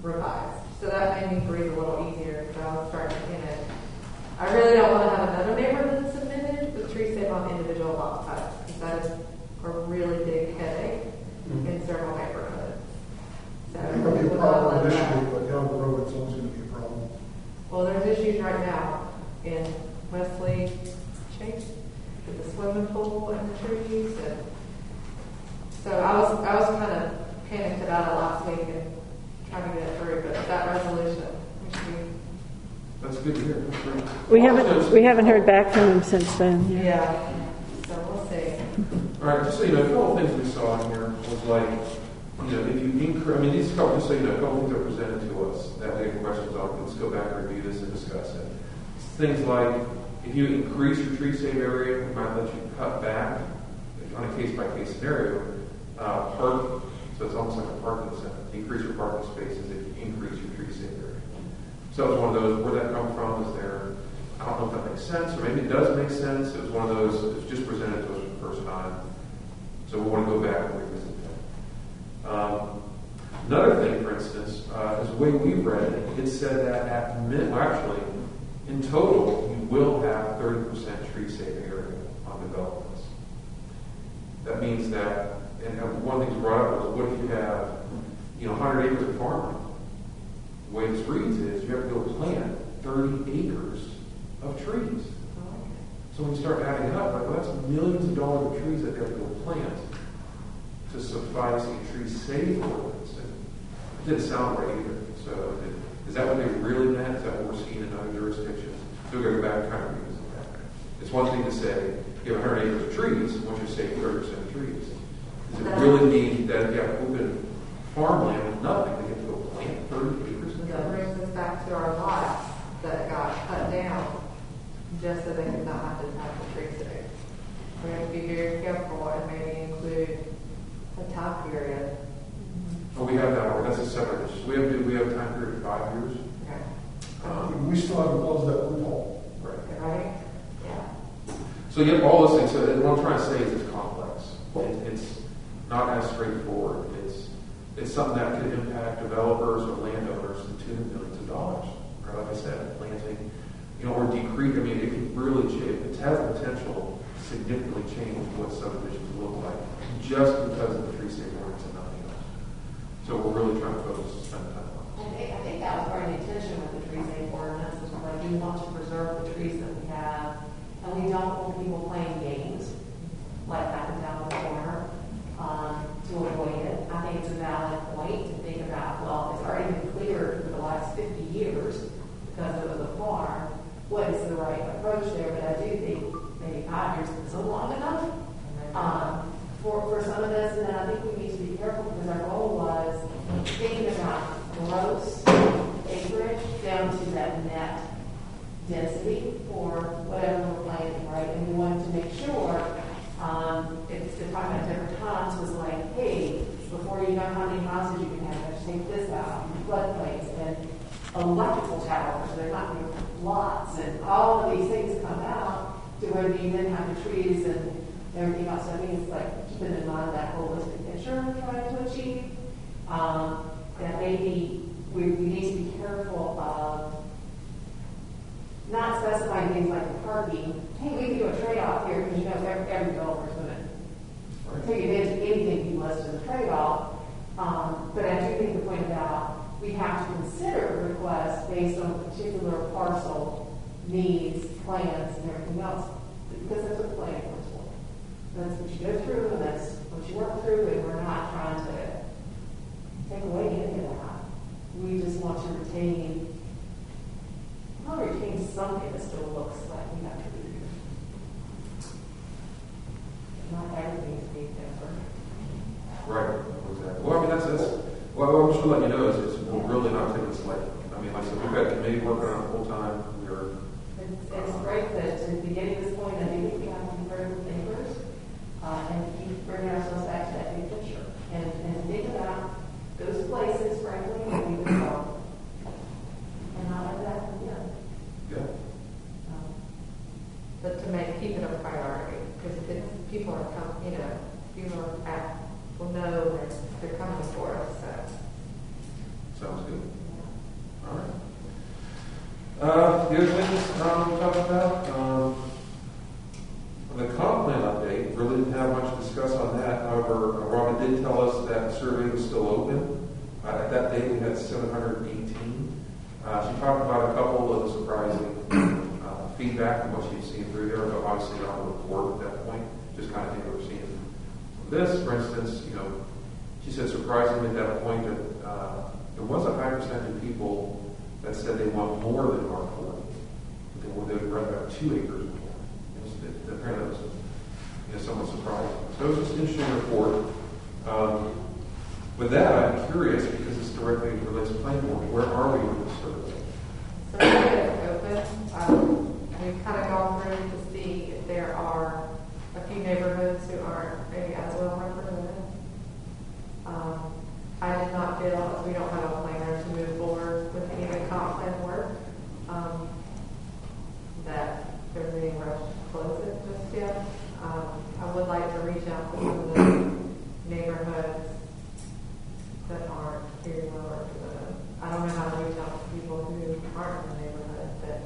revised. So that made me breathe a little easier because I was starting to think I really don't want to have another neighborhood submitted with tree save on individual lot size because that is a really big headache in several neighborhoods. So It's going to be a problem initially, but down the road it's always going to be a problem. well, there's issues right now in Wesley Chase with the swimming pool and the trees, and so I was kind of panicked about it last week and trying to get it through. But that resolution, we should be. that's good to hear. That's great. We haven't heard back from him since then. Yeah. So we'll see. All right, just so you know, a couple of things we saw in here was like, if you increase, these couple, just so you know, a couple of things are presented to us that we have questions on. Let's go back and review this and discuss it. Things like, if you increase your tree save area, we might let you cut back on a case-by-case scenario, park, so it's almost like a parking center. Increase your parking spaces if you increase your tree save area. So it's one of those, where that come from, is there, I don't know if that makes sense, or maybe it does make sense. It was one of those, it was just presented to us for the first time. So we want to go back and revisit that. Another thing, for instance, is the way we read it, it said that actually, in total, you will have 30% tree save area on developments. That means that, and one thing you brought up was, what if you have, 100 acres of farmland? The way this reads is, you have to go plant 30 acres of trees. So when you start adding it up, well, that's millions of dollars of trees that you have to go plant to suffice a tree save ordinance. It didn't sound right either. So is that what they really meant? Is that what we're seeing in other jurisdictions? So we're going to go back and kind of revisit that. It's one thing to say you have 100 acres of trees, and once you save 30% of trees. Does it really mean that if you have open farmland with nothing, they get to go plant 30 acres? That brings us back to our lots that got cut down just so they could not have to have the tree save. We have to be very careful and maybe include a time period. Oh, we have that. That's a separate issue. We have a time period of 5 years. Okay. We still haven't closed that loophole. Right. Right? Yeah. So you have all those things. So what I'm trying to say is it's complex. It's not as straightforward. it's something that could impact developers or landowners to tune of millions of dollars. Or like I said, planting, or decrease. I mean, it could really change. It has the potential to significantly change what subdivisions look like just because of the tree state ordinance and nothing else. So we're really trying to focus and spend time on it. I think that was part of the intention with the tree save ordinance, was like we want to preserve the trees that we have, and we don't want people playing games like happened down the corner to avoid it. I think it's a valid point to think about, well, it's already been cleared for the last 50 years because it was a farm. What is the right approach there? But I do think maybe 5 years is long enough for some of this, and then I think we need to be careful because our goal was thinking about gross acreage down to that net density for whatever we're planting, right? And we wanted to make sure, if the talking at different times was like, hey, before you know how many houses you can have, let's take this out, floodplains, and electrical towers, so they're not going to lots, and all of these things come out to where you then have the trees and everything else. So I think it's like keeping in mind that holistic picture we're trying to achieve. That maybe we need to be careful of not specifying things like the parking. Hey, we can do a trade-off here because every developer is going to take advantage of anything he lists as a trade-off. But I do think the point about we have to consider requests based on particular parcel needs, plans, and everything else, because that's what the planning board's for. That's what you go through, and that's what you work through, and we're not trying to take away any of that. We just want to retain something that still looks like we have to be here. Not everything is being different. Right, exactly. Well, I mean, that's well, I'm just going to let you know is we're really not taking this lightly. I mean, like I said, we've got a committee working on it full time. It's great that to be getting to this point, I do think we have to be very good neighbors and keep bringing ourselves back to that big picture. And think about those places, frankly, that we would go. And not let that happen again. Yeah. But to keep it a priority, because people are coming, will know that they're coming for us. So. Sounds good. All right. The other things we'll talk about, the comp plan update, really didn't have much to discuss on that. However, Robin did tell us that the survey was still open. At that date, we had 718. She talked about a couple of surprising feedback from what she's seen through there, but obviously not a report at that point, just kind of thing we were seeing. This, for instance, she said surprisingly at that point that there was a high percentage of people that said they want more than R4. They would rather have 2 acres more. Apparently that was somewhat surprising. So it was just an interesting report. With that, I'm curious, because this directly relates to planning board, where are we with this survey? So it's open. We've kind of gone through to see if there are a few neighborhoods who aren't maybe as well represented. I did not feel, as we don't have a planner to move forward with any of the comp plan work, that there's any rush to close it just yet. I would like to reach out to some of the neighborhoods that aren't very well represented. I don't know how to reach out to people who aren't in the neighborhood, but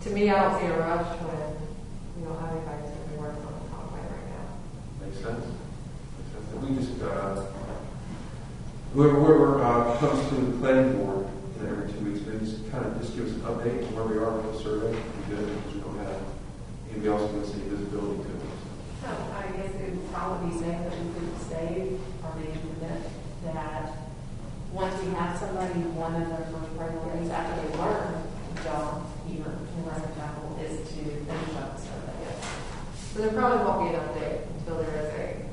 to me, I don't see a rush when everybody's going to be working on the comp plan right now. Makes sense. We just, whoever comes to the planning board every 2 weeks, maybe just kind of just give us an update on where we are with the survey. It'd be good because we don't have anybody else who has any visibility to it. So I guess it would probably be safe that we could say, or maybe admit that once we have somebody, one of their first priorities after they learn the job, even in learn example, is to finish up the survey. So there probably won't be an update until there is a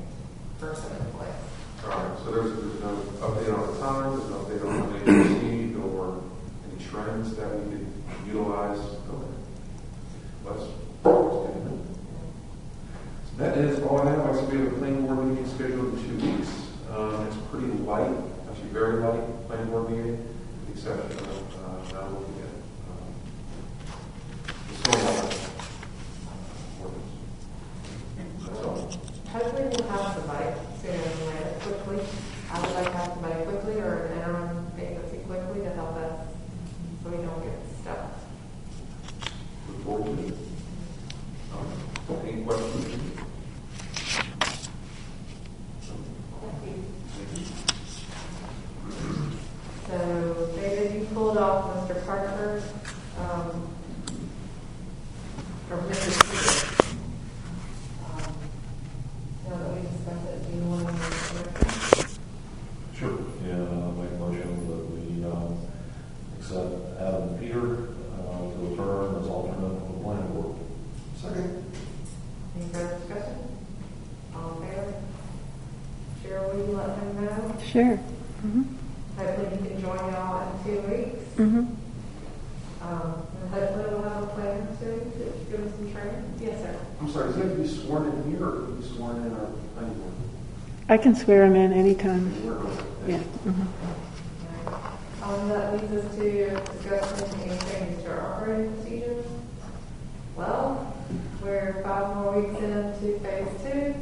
person in place. All right, so there's no update on the time, there's no update on how they received or any trends that we could utilize. Okay. Let's get into it. So that is all I have. I said we have a planning board meeting scheduled in 2 weeks. It's pretty light, actually very light planning board meeting, with the exception of now looking at the stormwater ordinance. That's all. Hopefully we'll have somebody sooner than later, quickly. Adam Peter to return as alternate on the planning board. Second. Any further discussion? All in favor? Cheryl, will you let him know? Sure. Hopefully he can join y'all in 2 weeks. Mm-hmm. And hopefully we'll have a plan soon to give us some training. Yes, sir. I'm sorry, is he going to be sworn in here or will he be sworn in our planning board? I can swear him in anytime. Yeah. That leads us to discussing any changes to our operating procedures. Well, we're 5 more weeks into phase 2,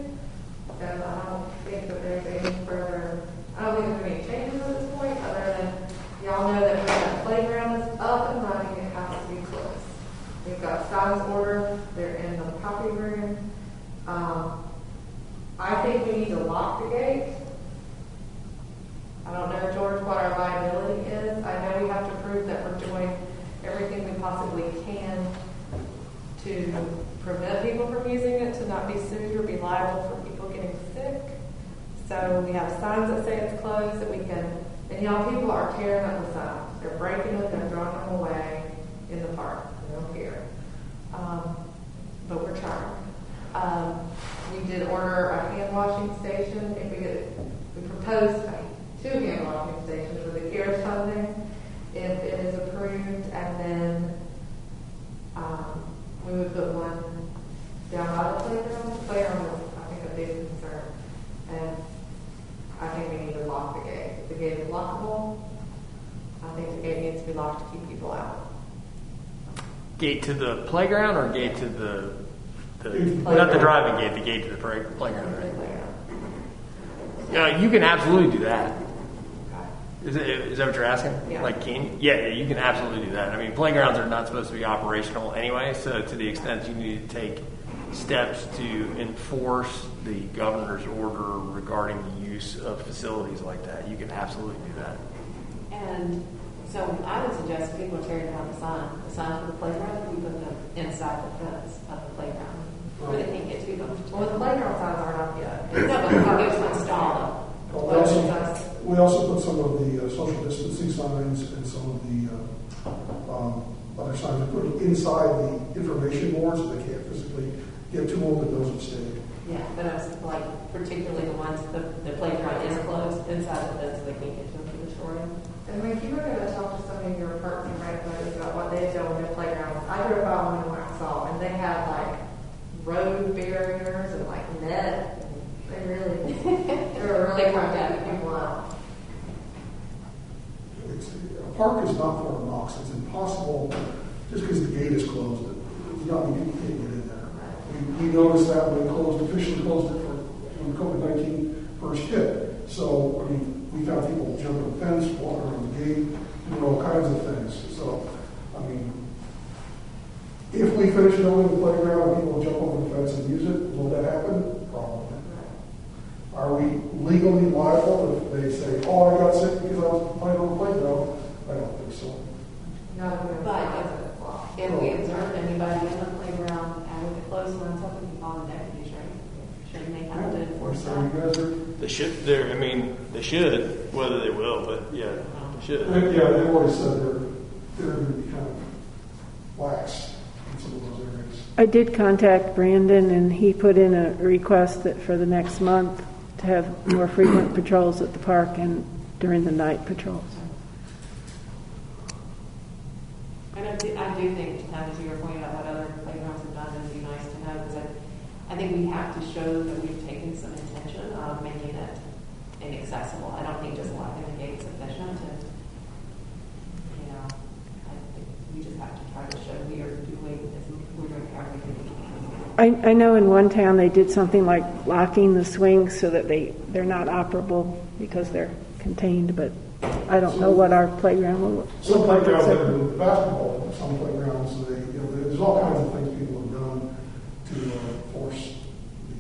so I don't think that there's any further, I don't think there's any changes at this point, other than y'all know that when that playground is up and running, it has to be closed. We've got signs ordered, they're in the copy room. I think we need to lock the gate. I don't know, George, what our liability is. I know we have to prove that we're doing everything we possibly can to prevent people from using it, to not be sued or be liable for people getting sick. So we have signs that say it's closed that we can, and y'all, people are tearing up the signs. They're breaking them, they're throwing them away in the park. They don't care. But we're trying. We did order a hand washing station. We proposed 2 hand washing stations with the CARES funding, if it is approved, and then we would put one down by the playground. The playground was, I think, a big concern, and I think we need to lock the gate. If the gate is lockable, I think the gate needs to be locked to keep people out. Gate to the playground or gate to the not the driving gate, the gate to the playground, right? You can absolutely do that. Is that what you're asking? Yeah. Like, yeah, you can absolutely do that. I mean, playgrounds are not supposed to be operational anyway, so to the extent you need to take steps to enforce the governor's order regarding the use of facilities like that, you can absolutely do that. And so I would suggest people tear down the sign for the playground, we put them inside the fence of the playground, where they can't get to them. Well, the playground signs aren't up yet. No, but we can go to install We also put some of the social distancing signs and some of the other signs we put inside the information boards so they can't physically get to them, but those have stayed. Yeah, but I was like, particularly the ones, the playground is closed inside the fence, so they can't get to them to destroy them. And if you were going to talk to some of your parks and rec players about what they've done with their playgrounds, I drove by one in Waxhaw, and they had like road barriers and like net. They were really trying to keep people out. A park is not Fort Knox. It's impossible, just because the gate is closed, it does not mean you can't get in there. We noticed that when we officially closed it when COVID-19 first hit. So, I mean, we found people jumping the fence, walking around the gate, doing all kinds of things. So, I mean, if we finish building the playground and people jump over the fence and use it, will that happen? Probably. Are we legally liable if they say, oh, I got sick because I was playing on the playground? I don't think so. But if we observe anybody in the playground and with the closed ones, up and on the deputies, right? Sure, you may have to enforce So you that. guys are, They should, whether they will, but yeah, they should. yeah, they've always said they're going to be kind of lax in some of those areas. I did contact Brandon, and he put in a request that for the next month to have more frequent patrols at the park and during the night patrols. And I do think, kind of to your point about what other playgrounds have done, it'd be nice to know, because I think we have to show that we've taken some intention of making it inaccessible. I don't think just locking the gate is sufficient. And, I think we just have to try to show we are doing everything we can. I know in one town they did something like locking the swings so that they're not operable because they're contained, but I don't know what our playground will look Some like. playgrounds except- have moved basketball, some playgrounds, there's all kinds of things people have done to force the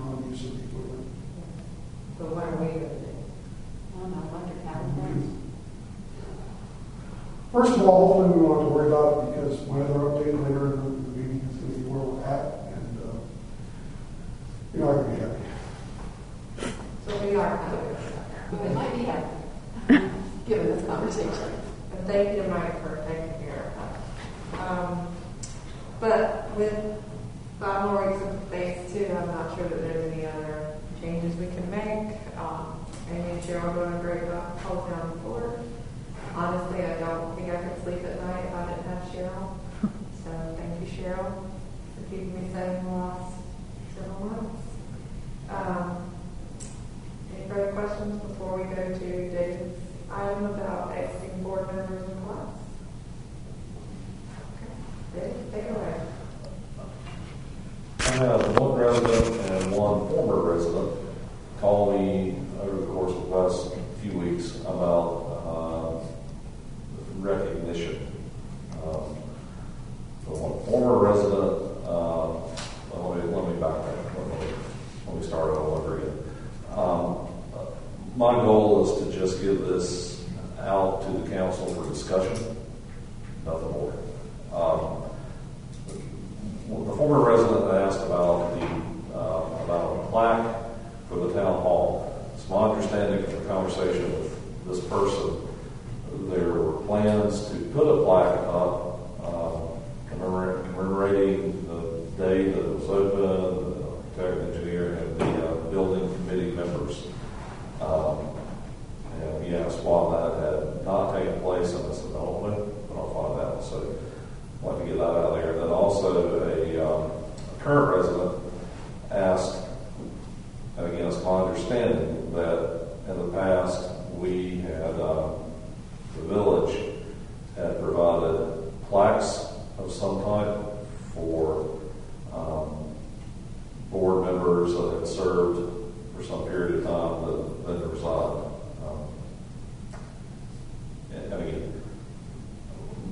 non-use of the equipment. So what are we going to do? I don't know, electric capital. First of all, hopefully we won't have to worry about it because my other update later in the meeting is going to be where we're at, and you're not going to be happy. So we are kind of We might be happy, given this conversation. And thank you to Mike for taking care of that. But with 5 more weeks of phase 2, I'm not sure that there's any other changes we can make. Amy and Cheryl are doing a great job holding down the fort. Honestly, I don't think I could sleep at night if I didn't have Cheryl. So thank you, Cheryl, for keeping me safe in the last several months. Any further questions before we go to David's item about exiting board members in class? Okay. David, take it away. I have one resident and one former resident call me over the course of the last few weeks about recognition. The one former resident, let me back up. Let me start all over again. My goal is to just give this out to the council for discussion, nothing more. The former resident asked about a plaque for the town hall. It's my understanding from the conversation with this person, there were plans to put a plaque up commemorating the day that it was open, the architect, engineer, and the building committee members. And he asked why that had not taken place, and I said, I don't know, but I'll find out. So I'd like to get that out there. And then also a current resident asked, and again, it's my understanding that in the past we had, the village had provided plaques of some type for board members that had served for some period of time that had resigned. And again,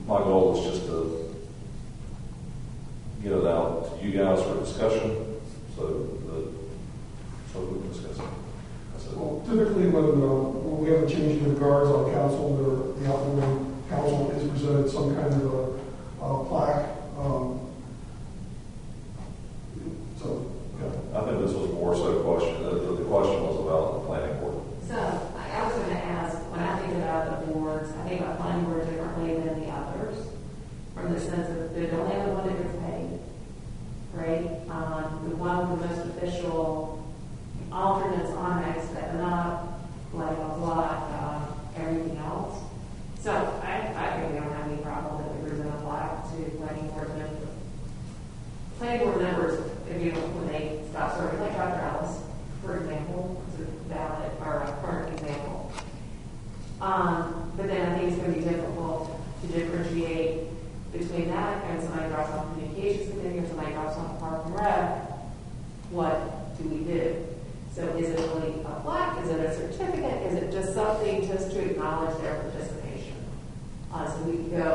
my goal is just to get it out to you guys for discussion, so we can discuss it. Well, typically when we have a change in the guards on council, the outgoing council is presented some kind of a plaque. I think this was more so a question. The question was about the planning board. So I was going to ask, when I think about the boards, I think about planning board differently than the others, from the sense of they're the only one that gets paid, right? The one with the most official alternates on next, but not like a lot everything else. So I think we don't have any problem that we present a plaque to planning board members. Planning board members, when they stop serving, like Dr. Ellis, for example, is a valid or a current example. But then I think it's going to be difficult to differentiate between that and somebody drops off the communications committee or somebody drops off Park and Rec. What do we do? So is it really a plaque? Is it a certificate? Is it just something just to acknowledge their participation? So we can go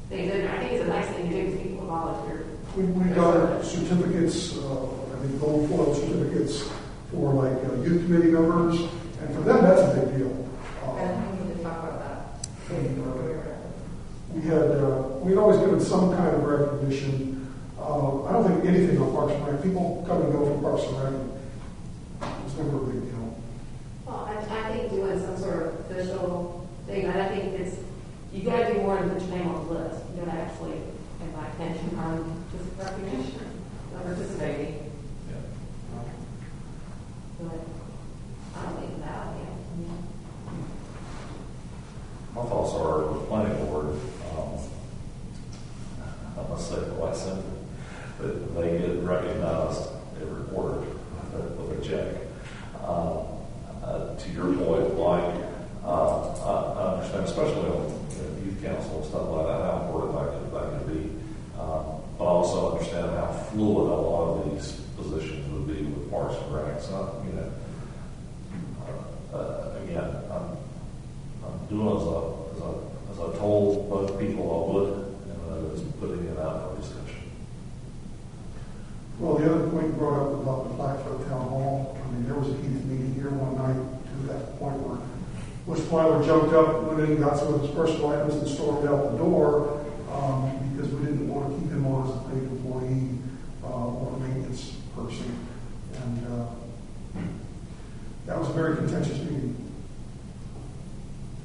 things in there. I think it's a nice thing to do because people volunteer. We got certificates, gold foil certificates for like youth committee members, and for them that's a big deal. And we need to talk about that. We'd always given some kind of recognition. I don't think anything on Parks and Rec. People come and go from Parks and Rec. It's never a big deal. Well, I think doing some sort of official thing, and I think you got to do more than put your name on the list. You got to actually, in my opinion, earn just recognition of participating. But I don't think that. My thoughts are the planning board, I must say it quite simply, that they get recognized every quarter with a check. To your point, Mike, I understand, especially on youth council and stuff like that, how important that can be. But I also understand how fluid a lot of these positions would be with Parks and Rec. So, again, I'm doing as I told both people I would, and I was putting it out for discussion. Well, the other point you brought up about the plaque for the town hall, there was a heated meeting here one night to that point where Bush Plyler jumped up, went in, got some of his personal items and stormed out the door because we didn't want to keep him on as a paid employee or a maintenance person. And that was a very contentious meeting.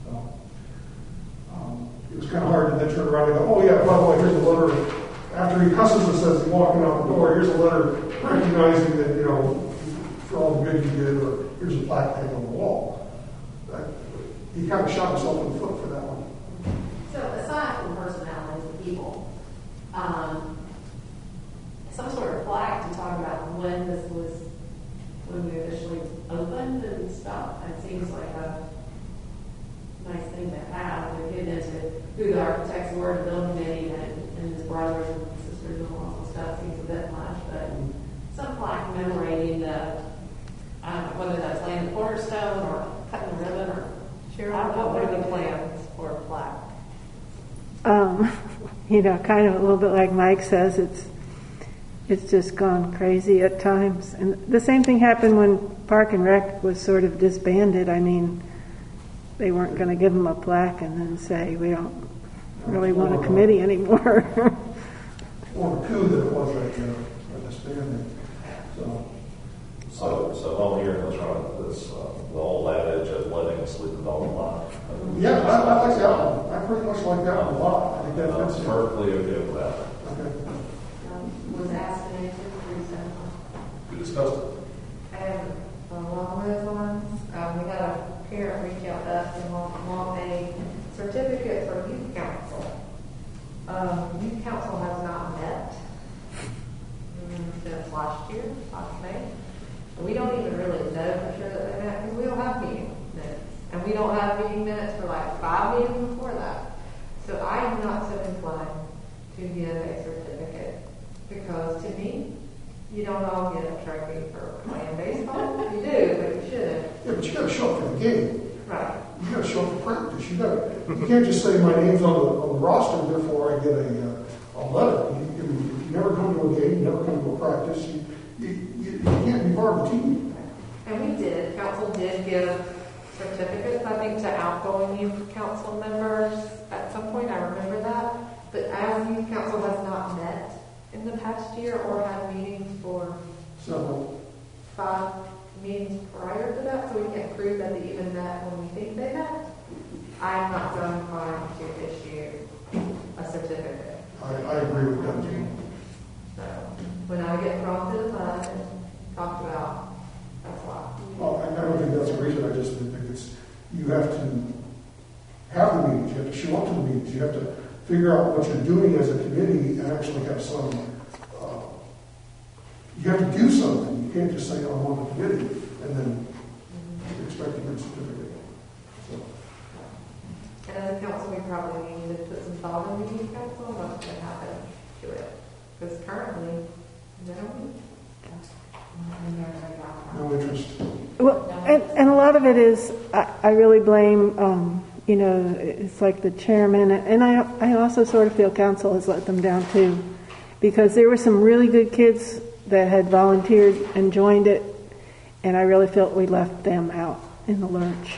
So, was kind of hard to then turn around and go, oh yeah, by the way, here's a letter. After he cusses us as he's walking out the door, here's a letter recognizing that, you know, for all the good you did, or here's a plaque hanging on the wall. He kind of shot himself in the foot for that one. So aside from personalities and people, some sort of plaque to talk about when we officially opened and stuff. It seems like a nice thing to have. We get into who the architects were, the building committee, and his brothers and sisters and all and stuff seems a bit much, but some plaque commemorating the, I don't know, whether that's laying the cornerstone or cutting the ribbon or what are the plans for a plaque? You know, kind of a little bit like Mike says, it's just gone crazy at times. And the same thing happened when Park and Rec was sort of disbanded. I mean, they weren't going to give them a plaque and then say, we don't really want a committee anymore. Or two that it was a disbanding. So on here, let's try this, the old adage of letting a sleeping dog lie. Yeah, I like that one. I pretty much like that one a lot. I think that fits in. Perfectly okay with that. Okay. Was asked and answered recently. We discussed it. And along those lines, we had a parent reach out to us and want a certificate for youth council. Youth council has not met since last May. We don't even really know for sure that they met because we don't have meeting minutes. And we don't have meeting minutes for like 5 meetings before that. So I am not so inclined to give a certificate because to me, you don't all get a trophy for playing baseball. You do, but you shouldn't. Yeah, but you got to show up for the game. Right. You got to show up for practice. You can't just say my name's on the roster, therefore I get a letter. If you never come to a game, you never come to a practice, you can't be part of the team. And we did. Council did give certificates, I think, to outgoing youth council members at some point. I remember that. But as youth council has not met in the past year or had meetings for So 5 meetings prior to that, so we can't prove that they even met when we think they met, I'm not so inclined to issue a certificate. I agree with that too. So when I get prompted about it and talked about, that's why. Well, I don't think that's a reason. I just think it's, you have to have the meetings. You have to show up to the meetings. You have to figure out what you're doing as a committee and actually have some, you have to do something. You can't just say, I'm on the committee, and then expect to get a certificate. So, And as a council, we probably need to put some thought in the youth council and what's going to happen to it. Because currently, they don't meet. no interest. Well, and a lot of it is, I really blame, you know, it's like the chairman, and I also sort of feel council has let them down too, because there were some really good kids that had volunteered and joined it, and I really felt we left them out in the lurch.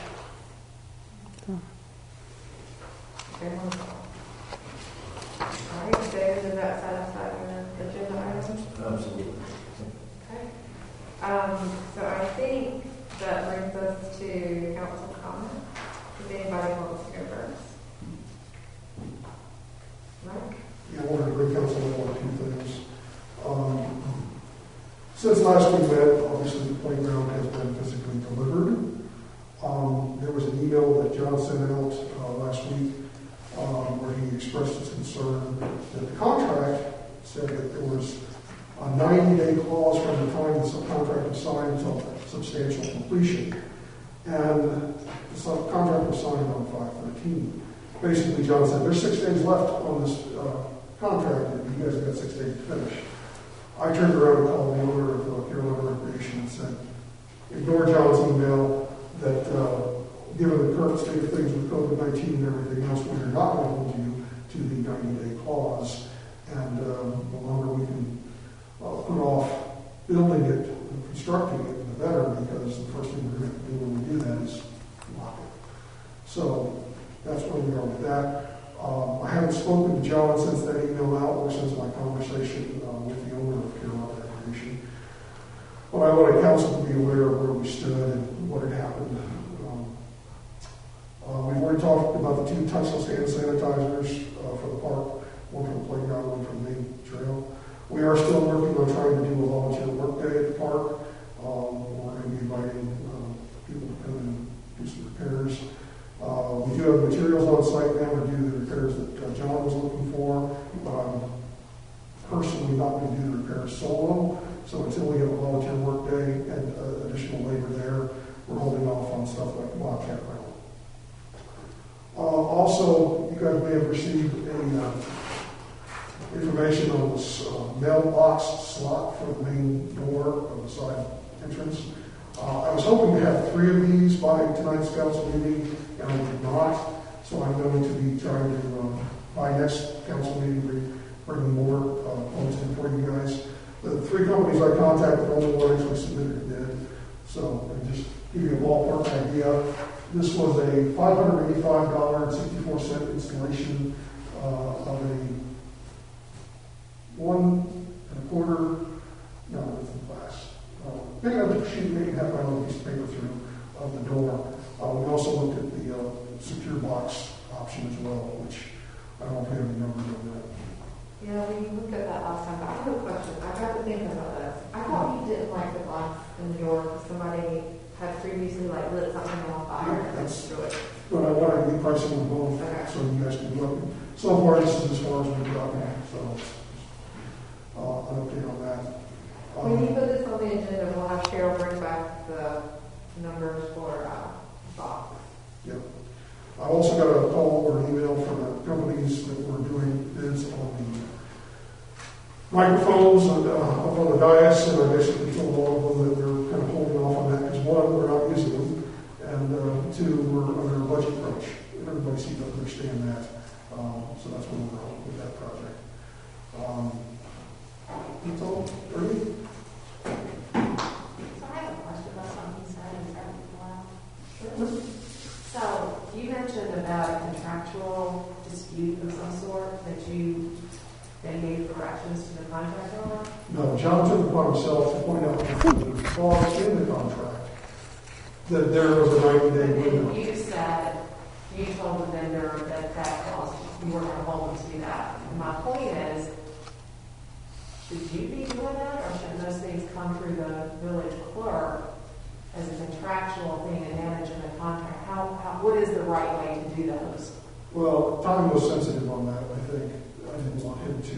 So. All right, David, does that satisfy your agenda items? Absolutely. Okay. So I think that brings us to council comment. If anybody wants to go first. Mike? Yeah, I wanted to bring council in on 2 things. Since last we met, obviously the playground has been physically delivered. There was an email that John sent out last week where he expressed his concern that the contract said that there was a 90-day clause from the time the subcontract was signed until substantial completion. And the subcontract was signed on 5/13. Basically, John said, there's 6 days left on this contract, and you guys have got 6 days to finish. I turned around and called the owner of Carolina Recreation and said, ignore John's email that given the current state of things with COVID-19 and everything else, we are not going to hold you to the 90-day clause. And the longer we can put off building it and constructing it, the better, because the first thing we're going to do when we do that is lock it. So that's where we are with that. I haven't spoken to John since that email out or since my conversation with the owner of Carolina Recreation. But I wanted council to be aware of where we stood and what had happened. We've already already talked about the 2 touchless hand sanitizers for the park, one for the playground, one for the main trail. We are still working on trying to do a volunteer work day at the park. We're going to be inviting people to come and do some repairs. We do have materials on site now to do the repairs that John was looking for, but I'm personally not going to do the repairs solo. So until we have a volunteer work day and additional labor there, we're holding off on stuff like the Bobcat rental. Also, you guys may have received information on this mailbox slot for the main door of the side entrance. I was hoping to have 3 of these by tonight's council meeting, and I did not. So I'm going to be trying to, by next council meeting, bring more quotes in for you guys. The 3 companies I contacted, only one actually submitted a bid. So just give you a ballpark idea. This was a $585.64 installation of a 1 1/4, no, it's in glass. Big enough to shoot maybe half by a piece of paper through of the door. We also looked at the secure box option as well, which I don't know if we have any numbers on that. Yeah, we looked at that last time, but I have a question. I got to thinking about this. I thought you didn't like the box in the door because somebody had previously like lit something on fire and That's threw it. But I wanted to be pricing on both, Okay. so you guys can look. So far, this is as far as we've gotten, so an update on that. When you put this on the agenda, we'll have Cheryl bring back the numbers for box. Yep. I also got a call or an email from the companies that were doing bids on the microphones up on the dais, and I basically told all of them that we're kind of holding off on that because 1, we're not using them, and 2, we're under a budget crunch. Everybody seems to understand that, so that's where we're on with that project. That's all. Ernie? So I have a question about something you said in Sure. So you mentioned about a contractual dispute of some sort that you then gave corrections to the contractor on? No, John took it upon himself to point out the clause in the contract that there was a 90-day window. And you said, you told the vendor that that clause, you weren't going to hold them to that. And my point is, should you be doing that, or should those things come through the village clerk as a contractual thing and managing the contract? What is the right way to do those? Well, Tom was sensitive on that, I think. I didn't want him to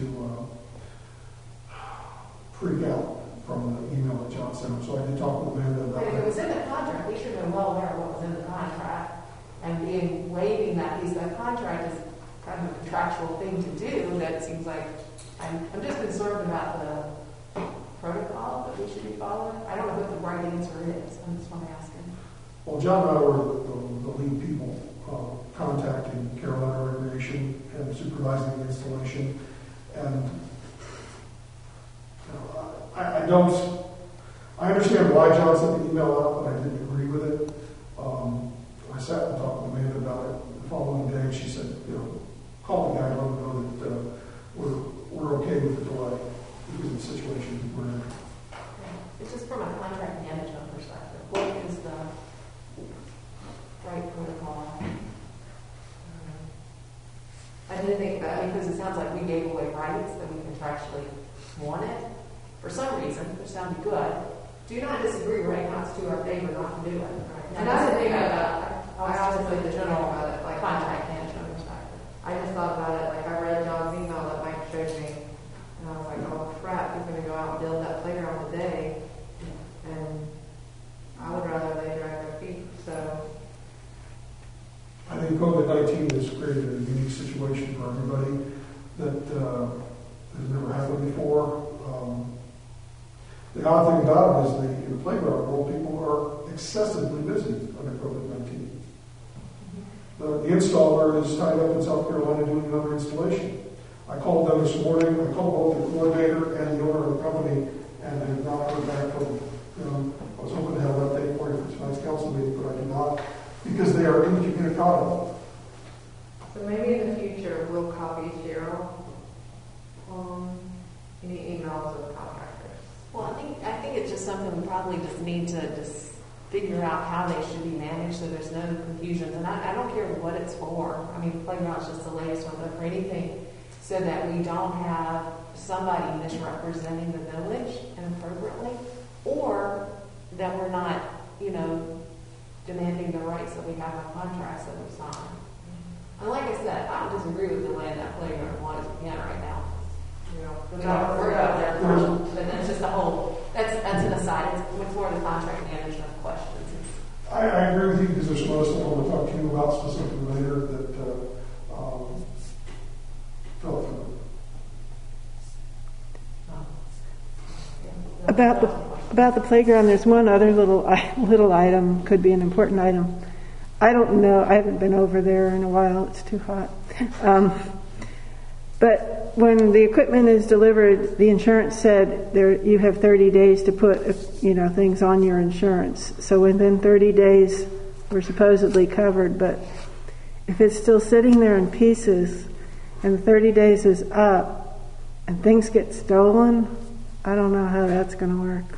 freak out from the email that John sent him, so I did talk with Amanda about But if it that. was in the contract, we should have been well aware of what was in the contract. And waiving that piece of the contract is kind of a contractual thing to do. That seems like, I'm just concerned about the protocol that we should be following. I don't know what the right answer is. I'm just asking. Well, John and I were the lead people contacting Carolina Recreation and supervising the installation. And I understand why John sent the email out, but I didn't agree with it. I sat and talked with Amanda about it the following day, and she said, call the guy, let him know that we're okay with the delay because of the situation we're in. It's just from a contract management perspective. What is the right protocol? I didn't think that. Because it sounds like we gave away rights that we contractually wanted. For some reason, which sounded good. Do not disagree, right? Not to our favor not to do it. Right? And I didn't think about that. I honestly didn't think general about it. Like, contract management perspective. I just thought about it, like I read John's email that Mike showed me, and I was like, oh crap, he's gonna go out and build that playground today, and I would rather they drag their feet, so. I think COVID-19 has created a unique situation for everybody that has never happened before. The odd thing about it is in the playground world, people are excessively busy under COVID-19. The installer is tied up in South Carolina doing another installation. I called them this morning. I called both the coordinator and the owner of the company, and I have not heard back from them. I was hoping to have an update for you for tonight's council meeting, but I did not, because they are incommunicado. So maybe in the future, we'll copy Cheryl on any emails of contractors. Well, I think it's just something we probably just need to figure out how they should be managed so there's no confusions. And I don't care what it's for. I mean, the playground's just the latest one, but for anything so that we don't have somebody misrepresenting the village inappropriately, or that we're not, demanding the rights that we have in contracts that we sign. And like I said, I don't disagree with delaying that playground as long as we can right now. We're out there, but that's just that's an aside. It's more the contract management questions. I agree with you because there's some other stuff I want to talk to you about specifically later that fell through. About the playground, there's one other little item, could be an important item. I don't know, I haven't been over there in a while, it's too hot. But when the equipment is delivered, the insurance said you have 30 days to put, things on your insurance. So within 30 days, we're supposedly covered, but if it's still sitting there in pieces and 30 days is up and things get stolen, I don't know how that's going to work.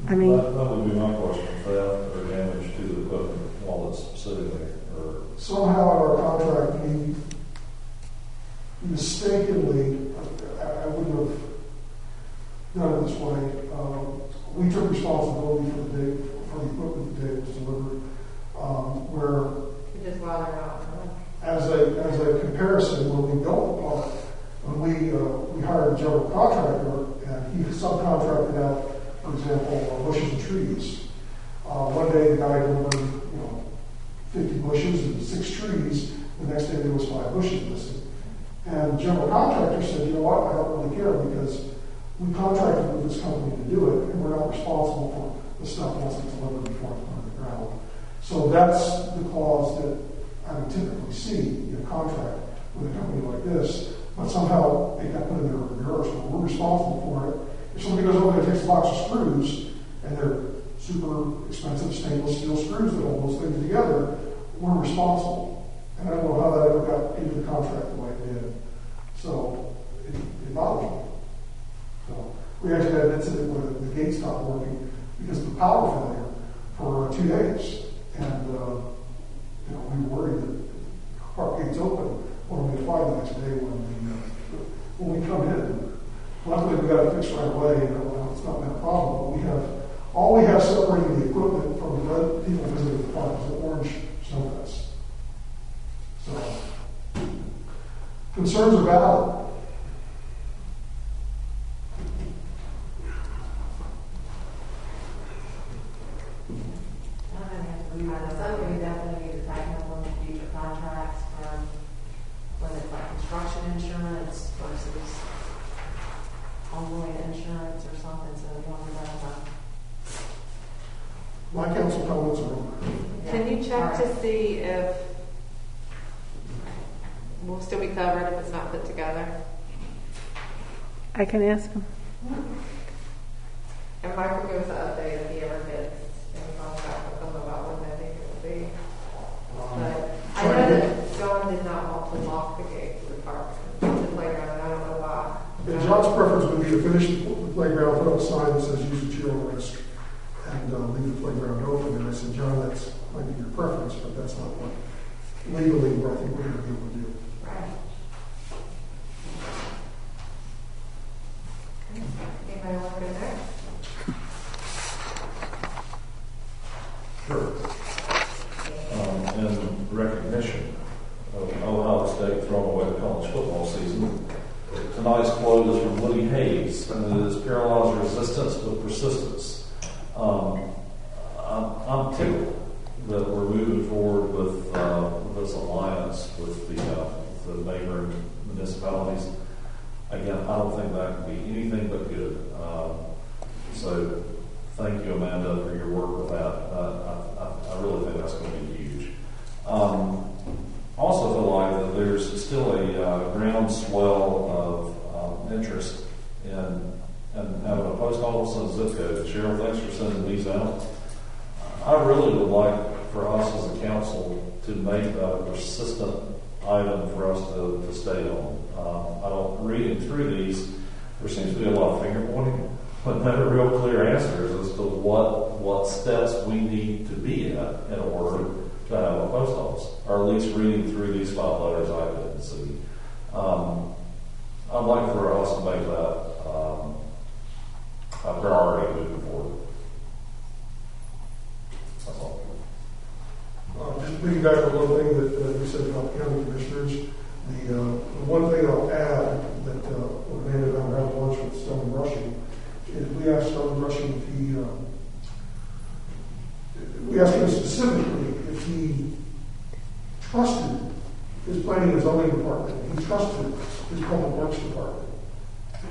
I mean, that would be my question: theft or damage to the equipment while it's sitting there, or somehow our contract, we mistakenly, I wouldn't have done it this way. We took responsibility for the equipment the day it was delivered. Where just while they're out. as a comparison, when we built the park, when we hired a general contractor and he subcontracted out, for example, bushes and trees. One day the guy delivered 50 bushes and 6 trees. The next day there was 5 bushes missing. And the general contractor said, you know what, I don't really care because we contracted with this company to do it and we're not responsible for the stuff once it's delivered before it's put on the ground. So that's the clause that I would typically see in a contract with a company like this. But somehow they got put in their reverse, but we're responsible for it. If somebody goes over there and takes a box of screws, and they're super expensive stainless steel screws that hold those things together, we're responsible. And I don't know how that ever got into the contract the way it did. So it bothered me. So we actually had an incident where the gate stopped working because of the power failure for 2 days. And we were worried that the park gate's open. What are we going to find the next day when we come in? Luckily, we got it fixed right away. It's not been a problem. But all we have separating the equipment from the people visiting the park is the orange snow vest. So, concerns are valid. Something we definitely need to tighten up on the future contracts from whether it's like construction insurance versus ongoing insurance or something, so we don't have My council comments are over. Can you check to see if we'll still be covered if it's not put together? I can ask him. And Mike will give us an update if he ever gets any contact with them about when they think it will be. But I know that John did not want to lock the gate to the park, the playground, and I don't know why. And John's preference would be to finish the playground, put up a sign that says use at your own risk, and leave the playground open. And I said, John, that's might be your preference, but that's not what legally I think we're going to be able to do. Right. Anybody want to go next? Sure. In recognition of Ohio State throwing away the college football season, tonight's quote is from Woody Hayes, and it is paralyzed resistance with persistence. I'm tickled that we're moving forward with this alliance with the neighboring municipalities. Again, I don't think that can be anything but good. So thank you, Amanda, for your work with that. I really think that's going to be huge. Also feel like that there's still a groundswell of interest in having a post office and a zip code. Cheryl, thanks for sending these out. I really would like for us as a council to make that a persistent item for us to stay on. Reading through these, there seems to be a lot of finger pointing, but never real clear answers as to what what steps we need to be at in order to have a post office, or at least reading through these 5 letters I couldn't see. I'd like for us to make that a priority moving forward. That's all. Just piggyback on one thing that you said about county commissioners. The one thing I'll add that when Amanda and I were having lunch with Stone Rushing is we asked Stone Rushing if we asked him specifically if he trusted his planning and zoning department, he trusted his public works department,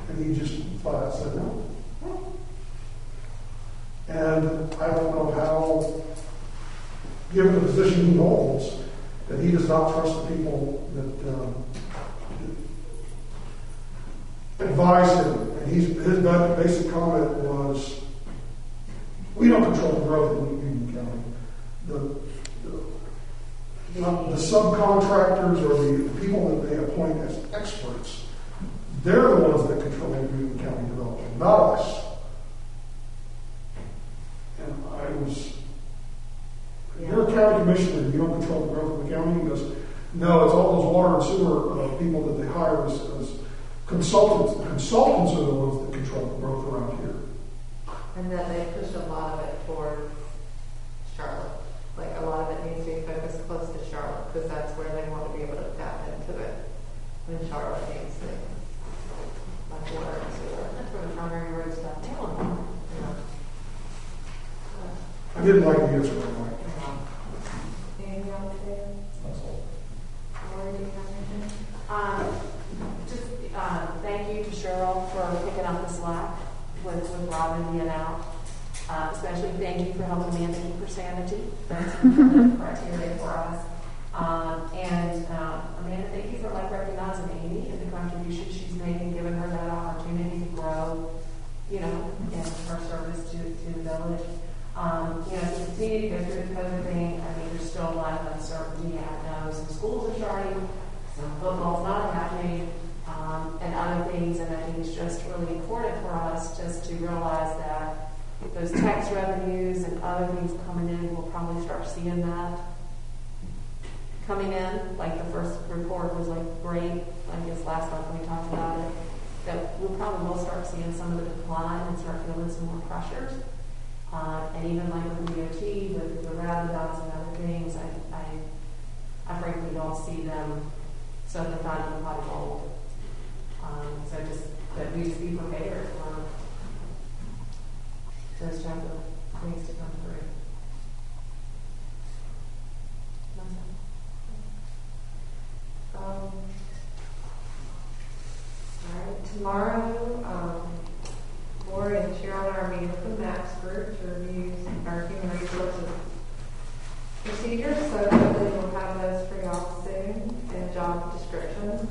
and he just flat out said no. And I don't know how, given the position he holds, that he does not trust the people that advise him. And his basic comment was, we don't control the growth in Union County. The subcontractors or the people that they appoint as experts, they're the ones that control Union County development, not us. And I was... You're a county commissioner, you don't control the growth of the county. He goes, no, it's all those water and sewer people that they hire as consultants. The consultants are the ones that control the growth around here. And that they push a lot of it towards Charlotte. Like a lot of it needs to be focused close to Charlotte because that's where they want to be able to tap into it when Charlotte needs things like water and sewer. That's where the primary roads stop down. I didn't like the answer, Mike. Anything else there? That's all. Lori, do you have anything? Just thank you to Cheryl for picking up the slack with Robin being out. Especially thank you for helping Amanda keep her sanity. That's a criteria for us. And Amanda, thank you for recognizing Amy and the contribution she's made and giving her that opportunity to grow, in her service to the village. As we continue to go through the COVID thing, I mean, there's still a lot of uncertainty. I know some schools are starting, some football's not happening, and other things. And I think it's just really important for us just to realize that those tax revenues and other things coming in, we'll probably start seeing that coming in. Like the first report was great. I guess last month when we talked about it, that we'll probably start seeing some of the decline and start feeling some more pressures. And even with the DOT, with the roundabouts and other things, I frankly don't see them suddenly finding a pot of gold. So just that we just be prepared for those type of things to come through. All right, tomorrow, Lori and Cheryl and I are meeting with the MAPS group to review our human resources procedures, so hopefully we'll have those for y'all soon, and job descriptions.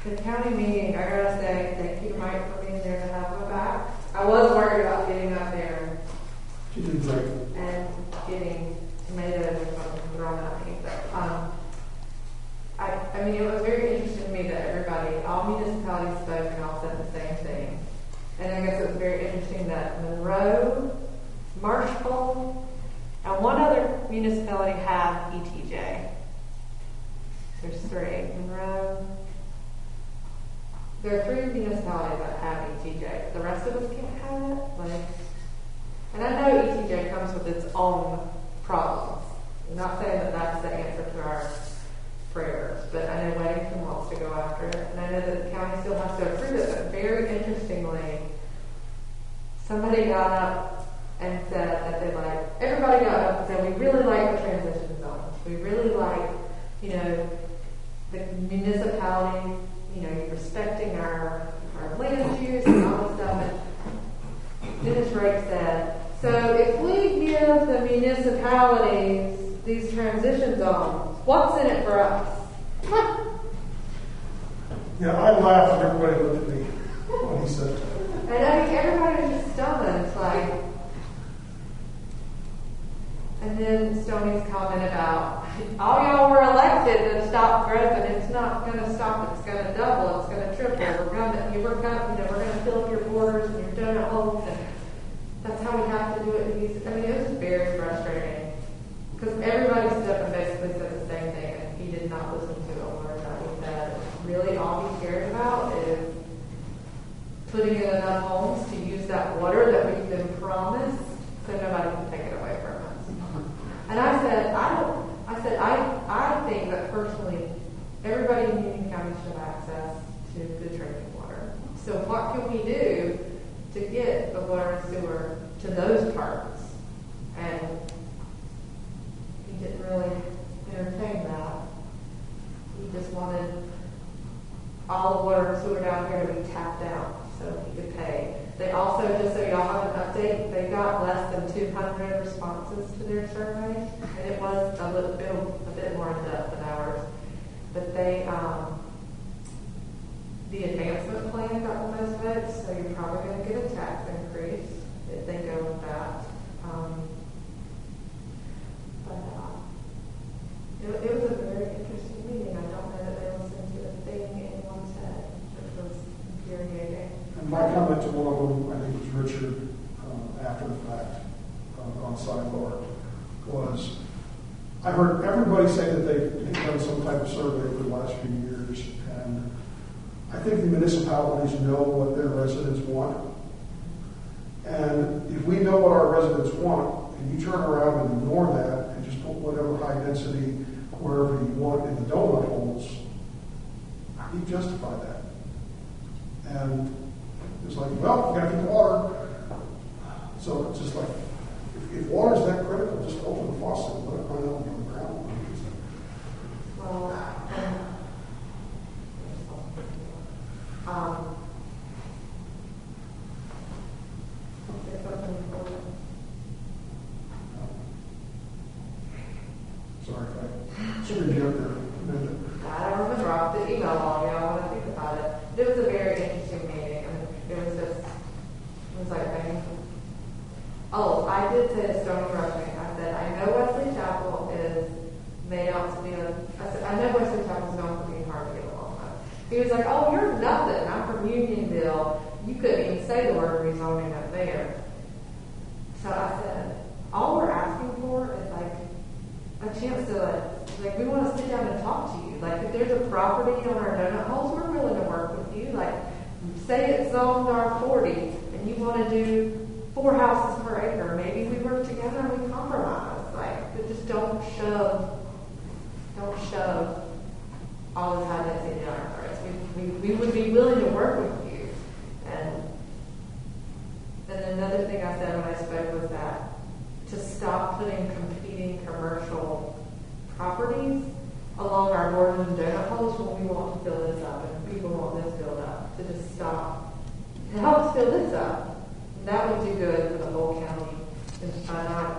The county meeting, I gotta say, thank you, Mike, for being there to have my back. I was worried about getting up there She did great. and getting tomatoes or something thrown at me, but I mean, it was very interesting to me that all municipalities spoke and all said the same thing. And I guess it was very interesting that Monroe, Marshall, and one other municipality have ETJ. There's 3. Monroe. There are 3 municipalities that have ETJ. The rest of us can't have it. And I know ETJ comes with its own problems. I'm not saying that that's the answer to our prayers, but I know Weddington wants to go after it, and I know that the county still has to approve it, but very interestingly, somebody got up and said that everybody got up and said, we really like the transition zones. We really like, the municipalities, respecting our land use and all this stuff. And Dennis Drake said, so if we give the municipalities these transition zones, what's in it for us? Yeah, I laughed and everybody looked at me when he said that. And everybody was just stunned. It's and then Stoney's comment about, all y'all were elected to stop growth, and it's not going to stop, it's going to double, it's going to triple. here. We're gonna fill up your borders and your donut holes, and that's how we have to do it. And it was very frustrating because everybody stood up and basically said the same thing, and he did not listen to a word that we said. Really, all he cared about is putting in enough homes to use that water that we've been promised, so nobody can take it away from us. And I said, I think that personally, everybody in Union County should have access to good drinking water. So what can we do to get the water and sewer to those parts? And he didn't really entertain that. He just wanted all the water and sewer down here to be tapped out so he could pay. They also, just so y'all have an update, they got less than 200 responses to their survey, and it was a bit more in depth than ours. But they, the advancement plan got the most votes, so you're probably going to get a tax increase if they go with that. It was a very interesting meeting. I don't know that they listened to a thing anyone said, which was infuriating. And my comment to one of them, I think it was Richard, after the fact, on sidebar, was I heard everybody say that they've done some type of survey over the last few years, and I think the municipalities know what their residents want. And if we know what our residents want, and you turn around and ignore that and just put whatever high density wherever you want in the donut holes, how do you justify that? And it's like, well, you got to get water. So it's just like, if water's that critical, just open the faucet and let it run out on the ground. Well, there's something important. Sorry if I should be up there. I don't remember off the email all y'all when I think about it. It was a very interesting meeting. I mean, it was like, I did say to Stony Rushing, I said, I know Wesley Chapel is made out to be I know Wesley Chapel is known for being hard to get along with. He was like, oh, you're nothing. I'm from Unionville. You couldn't even say the word rezoning up there. So I said, all we're asking for is like a chance to like we want to sit down and talk to you. Like if there's a property on our donut holes, we're willing to work with you. Like say it's zoned R40 and you want to do 4 houses per acre. Maybe we work together and we compromise. Like but just don't shove all this high density down our throats. We would be willing to work with you. And another thing I said when I spoke was that to stop putting competing commercial properties along our borders and donut holes when we want to fill this up and people want this filled up, to just stop and help us fill this up. That would do good for the whole county. And I